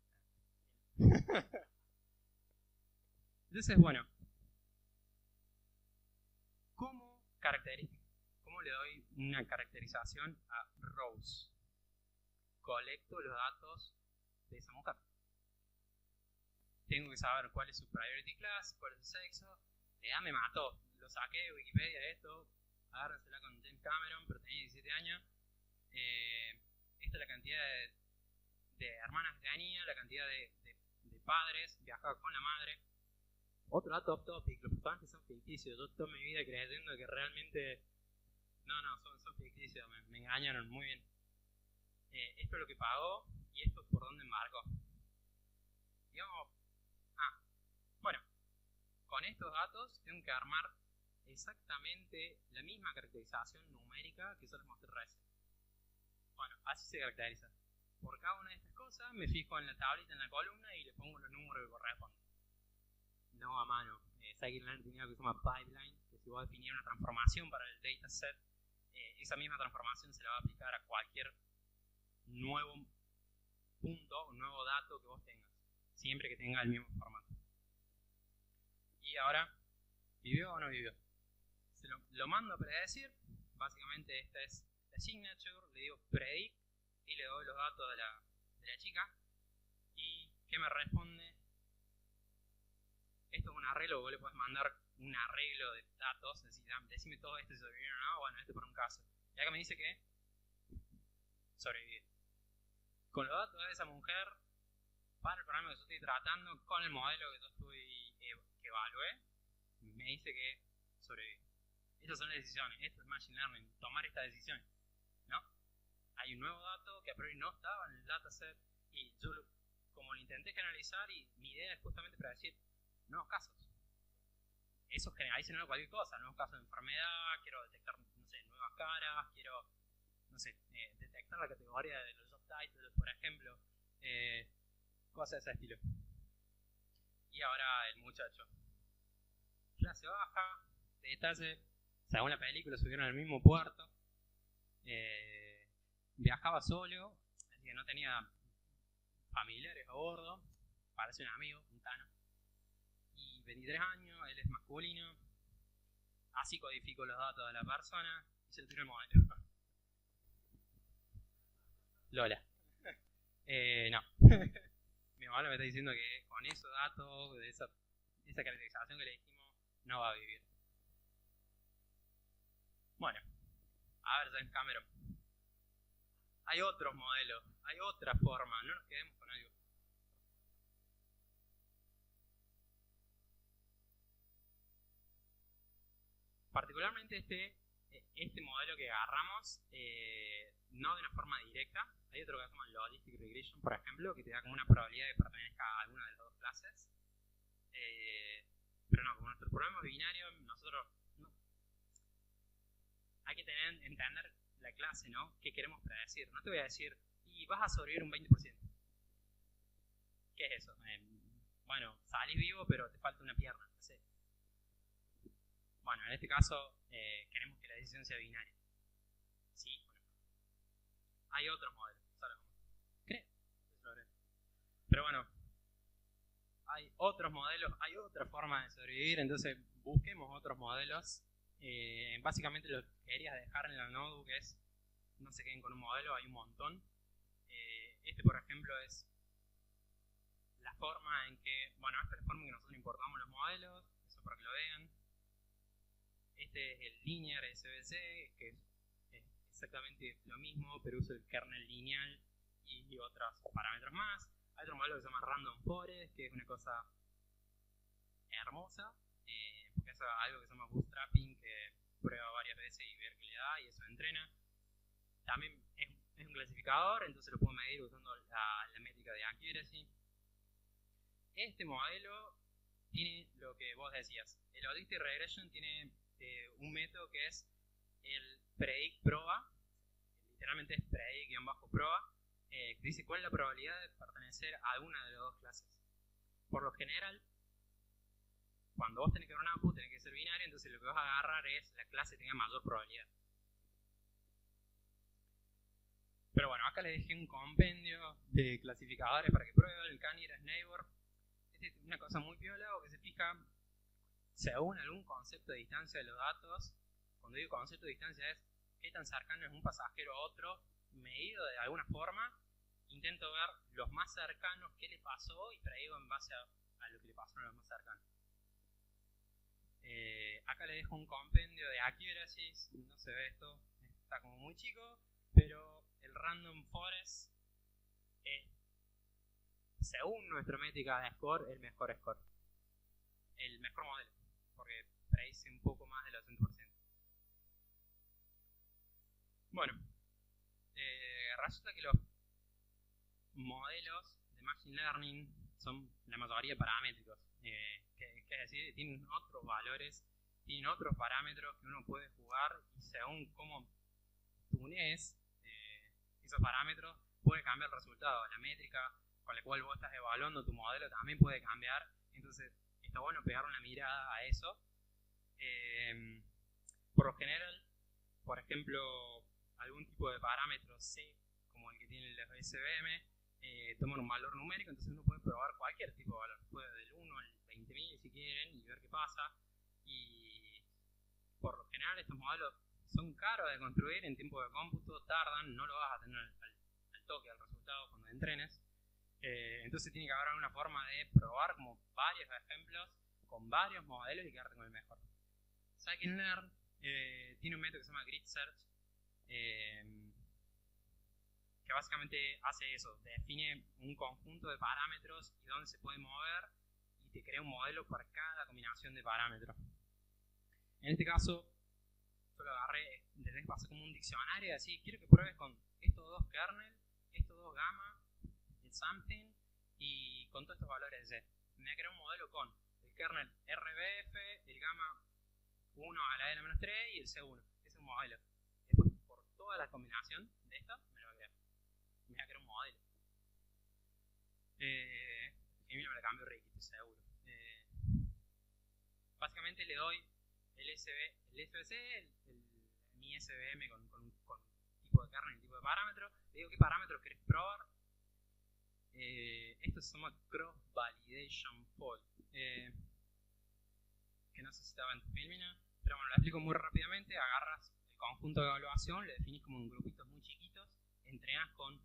Entonces, bueno, ¿cómo le doy una caracterización a Rose? Colecto los datos de esa mujer. Tengo que saber cuál es su priority class, cuál es su sexo. La edad me mató. Lo saqué de Wikipedia esto. Agárrensela con James Cameron, pero tenía 17 años. Esta es la cantidad de hermanas que tenía, la cantidad de padres, viajaba con la madre. Otro dato off topic, los personajes son ficticios. Yo toda mi vida creyendo que realmente son ficticios, me engañaron muy bien. Esto es lo que pagó y esto es por donde embarcó. Digamos, bueno, con estos datos tengo que armar exactamente la misma caracterización numérica que yo les mostré recién. Bueno, así se caracteriza. Por cada una de estas cosas me fijo en la tablita, en la columna y le pongo los números que corresponden. No a mano. Scikit-learn tenía algo que se llama pipeline, que si vos definís una transformación para el dataset, esa misma transformación se la va a aplicar a cualquier nuevo punto o nuevo dato que vos tengas, siempre que tenga el mismo formato. Y ahora, ¿vivió o no vivió? Lo mando a predecir. Básicamente esta es la signature, le digo predict y le doy los datos de la chica. ¿Y qué me responde? Esto es un arreglo, vos le podés mandar un arreglo de datos, es decir, decime todo esto si sobrevivieron o no, bueno, este por un caso. Y acá me dice que sobrevivir. Con los datos de esa mujer, para el programa que yo estoy tratando, con el modelo que yo que evalué, me dice que sobrevivir. Estas son las decisiones, esto es Machine Learning, tomar estas decisiones, ¿no? Hay un nuevo dato que a priori no estaba en el dataset y yo como lo intenté generalizar y mi idea es justamente predecir nuevos casos. Eso generaliza en cualquier cosa, nuevos casos de enfermedad, quiero detectar, nuevas caras, quiero, detectar la categoría de los job titles, por ejemplo. cosas de ese estilo. Y ahora el muchacho. Clase baja, detalle, según la película subieron al mismo puerto. Viajaba solo, así que no tenía familiares a bordo. Parece un amigo, un Tano. Y 23 años, él es masculino. Así codifico los datos de la persona y se le tiro el modelo. Lola. No. Mi mamá me está diciendo que con esos datos, de esa caracterización que le dijimos, no va a vivir. Bueno, a ver, James Cameron. Hay otros modelos, hay otra forma, no nos quedemos con algo. Particularmente este modelo que agarramos, no de una forma directa. Hay otro que se llama Logistic Regression, por ejemplo, que te da como una probabilidad de que pertenezca a alguna de las dos clases. Pero no, como nuestro problema es binario, nosotros no. Hay que entender la clase, ¿no? ¿Qué queremos predecir? No te voy a decir, y vas a sobrevivir un 20%. ¿Qué es eso? Bueno, salís vivo, pero te falta una pierna, no sé. Bueno, en este caso queremos que la decisión sea binaria. Sí o no. Hay otros modelos. ¿Cree? Pero bueno, hay otros modelos, hay otra forma de sobrevivir, entonces busquemos otros modelos. Básicamente lo que quería dejar en la notebook es, no se queden con un modelo, hay un montón. Este, por ejemplo, es la forma en que, bueno, esta es la forma en que nosotros importamos los modelos, eso para que lo vean. Este es el linear SVC, que es exactamente lo mismo, pero usa el kernel lineal y otros parámetros más. Hay otro modelo que se llama Random Forest, que es una cosa hermosa, porque es algo que se llama bootstrapping, que prueba varias veces y ver qué le da, y eso entrena. También es un clasificador, entonces lo puedo medir usando la métrica de accuracy. Este modelo tiene lo que vos decías. El Logistic Regression tiene un método que es el predict proba, literalmente es predict-proba, que dice cuál es la probabilidad de pertenecer a alguna de las dos clases. Por lo general, cuando vos tenés que ver un output, tenés que ser binario, entonces lo que vas a agarrar es la clase que tenga mayor probabilidad. Pero bueno, acá les dejé un compendio de clasificadores para que prueben el K-nearest neighbor. Esta es una cosa muy piola, o que se fija según algún concepto de distancia de los datos. Cuando digo concepto de distancia es qué tan cercano es un pasajero a otro, medido de alguna forma. Intento ver los más cercanos, qué le pasó, y predigo en base a lo que le pasó a los más cercanos. Acá les dejo un compendio de accuracies, no se ve esto, está como muy chico, pero el Random Forest es, según nuestra métrica de score, el mejor score. El mejor modelo, porque predice un poco más del 80%. Bueno, resulta que los modelos de Machine Learning son la mayoría paramétricos, que es decir, tienen otros valores, tienen otros parámetros que uno puede jugar, y según cómo tunees esos parámetros puede cambiar el resultado. La métrica con la cual vos estás evaluando tu modelo también puede cambiar, entonces está bueno pegar una mirada a eso. Por lo general, por ejemplo, algún tipo de parámetro C, como el que tienen los SVM, toman un valor numérico, entonces uno puede probar cualquier tipo de valor, puede del 1 al 20.000 si quieren, y ver qué pasa. Y por lo general estos modelos son caros de construir, en tiempo de cómputo tardan, no lo vas a tener al toque al resultado cuando entrenes. Entonces tiene que haber alguna forma de probar como varios ejemplos con varios modelos y quedarte con el mejor. Scikit-learn tiene un método que se llama Grid Search, que básicamente hace eso, define un conjunto de parámetros y dónde se puede mover, y te crea un modelo para cada combinación de parámetros. En este caso, yo lo agarré, tenés que pasar como un diccionario y así, quiero que pruebes con estos dos kernel, estos dos gamma, el something, y con todos estos valores de C. Me voy a crear un modelo con el kernel RBF, el gamma 1 a la n-3 y el C1. Ese es un modelo. Después, por toda la combinación de estas, me lo voy a crear. Me voy a crear un modelo. Emilio me la cambió Ricky, estoy seguro. Básicamente le doy el SVC, mi SVM con un tipo de kernel y un tipo de parámetro. Le digo qué parámetro querés probar. Esto se llama Cross Validation Fault. Que no sé si estaba en tu filmina, pero bueno, lo explico muy rápidamente. Agarras el conjunto de evaluación, lo definís como en grupitos muy chiquitos, entrenas con,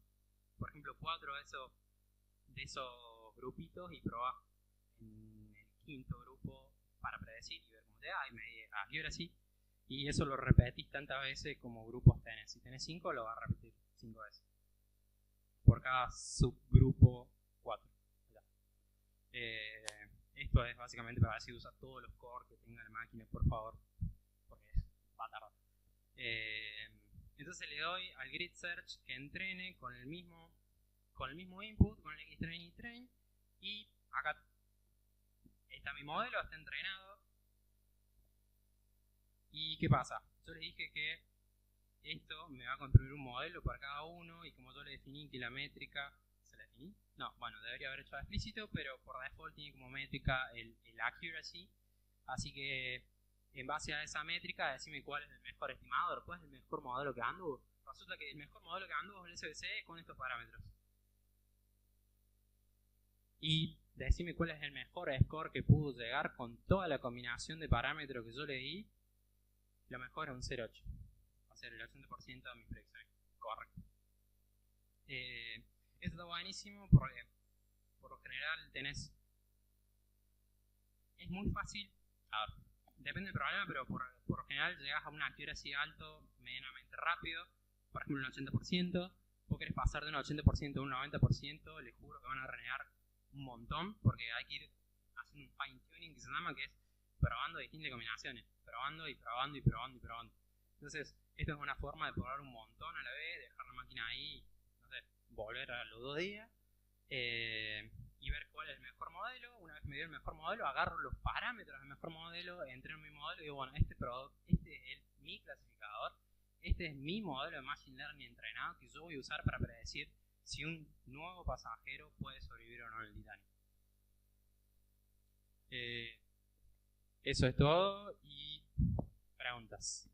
por ejemplo, 4 de esos grupitos y probás en el quinto grupo para predecir y ver cómo te da y medir accuracy. Y eso lo repetís tantas veces como grupos tenés. Si tenés 5, lo vas a repetir 5 veces. Por cada subgrupo 4. Esto es básicamente para decir usa todos los cores que tenga la máquina, por favor, porque va a tardar. Entonces le doy al grid search que entrene con el mismo input, con el xtrain y train, y acá está mi modelo, está entrenado. ¿Y qué pasa? Yo le dije que esto me va a construir un modelo para cada uno, y como yo le definí que la métrica, ¿se la definí? No, bueno, debería haber hecho explícito, pero por default tiene como métrica el accuracy, así que en base a esa métrica decime cuál es el mejor estimador, cuál es el mejor modelo que anduvo. Resulta que el mejor modelo que anduvo es el SVC con estos parámetros. Y decime cuál es el mejor score que pudo llegar con toda la combinación de parámetros que yo le di. Lo mejor es un 0.8. Va a ser el 80% de mis predicciones. Correcto. Esto está buenísimo porque por lo general tenés... Es muy fácil... A ver, depende del problema, pero por lo general llegas a una accuracy alto medianamente rápido. Por ejemplo, un 80%. Vos querés pasar de un 80% a un 90%. Les juro que van a renegar un montón, porque hay que ir haciendo un fine tuning que se llama, que es probando distintas combinaciones, probando y probando y probando y probando. Entonces, esto es una forma de probar un montón a la vez, dejar la máquina ahí, no sé, volver a los 2 días y ver cuál es el mejor modelo. Una vez me dio el mejor modelo, agarro los parámetros del mejor modelo, entreno mi modelo y digo, bueno, este es mi clasificador, este es mi modelo de Machine Learning entrenado que yo voy a usar para predecir si un nuevo pasajero puede sobrevivir o no en el Titanic. Eso es todo y preguntas.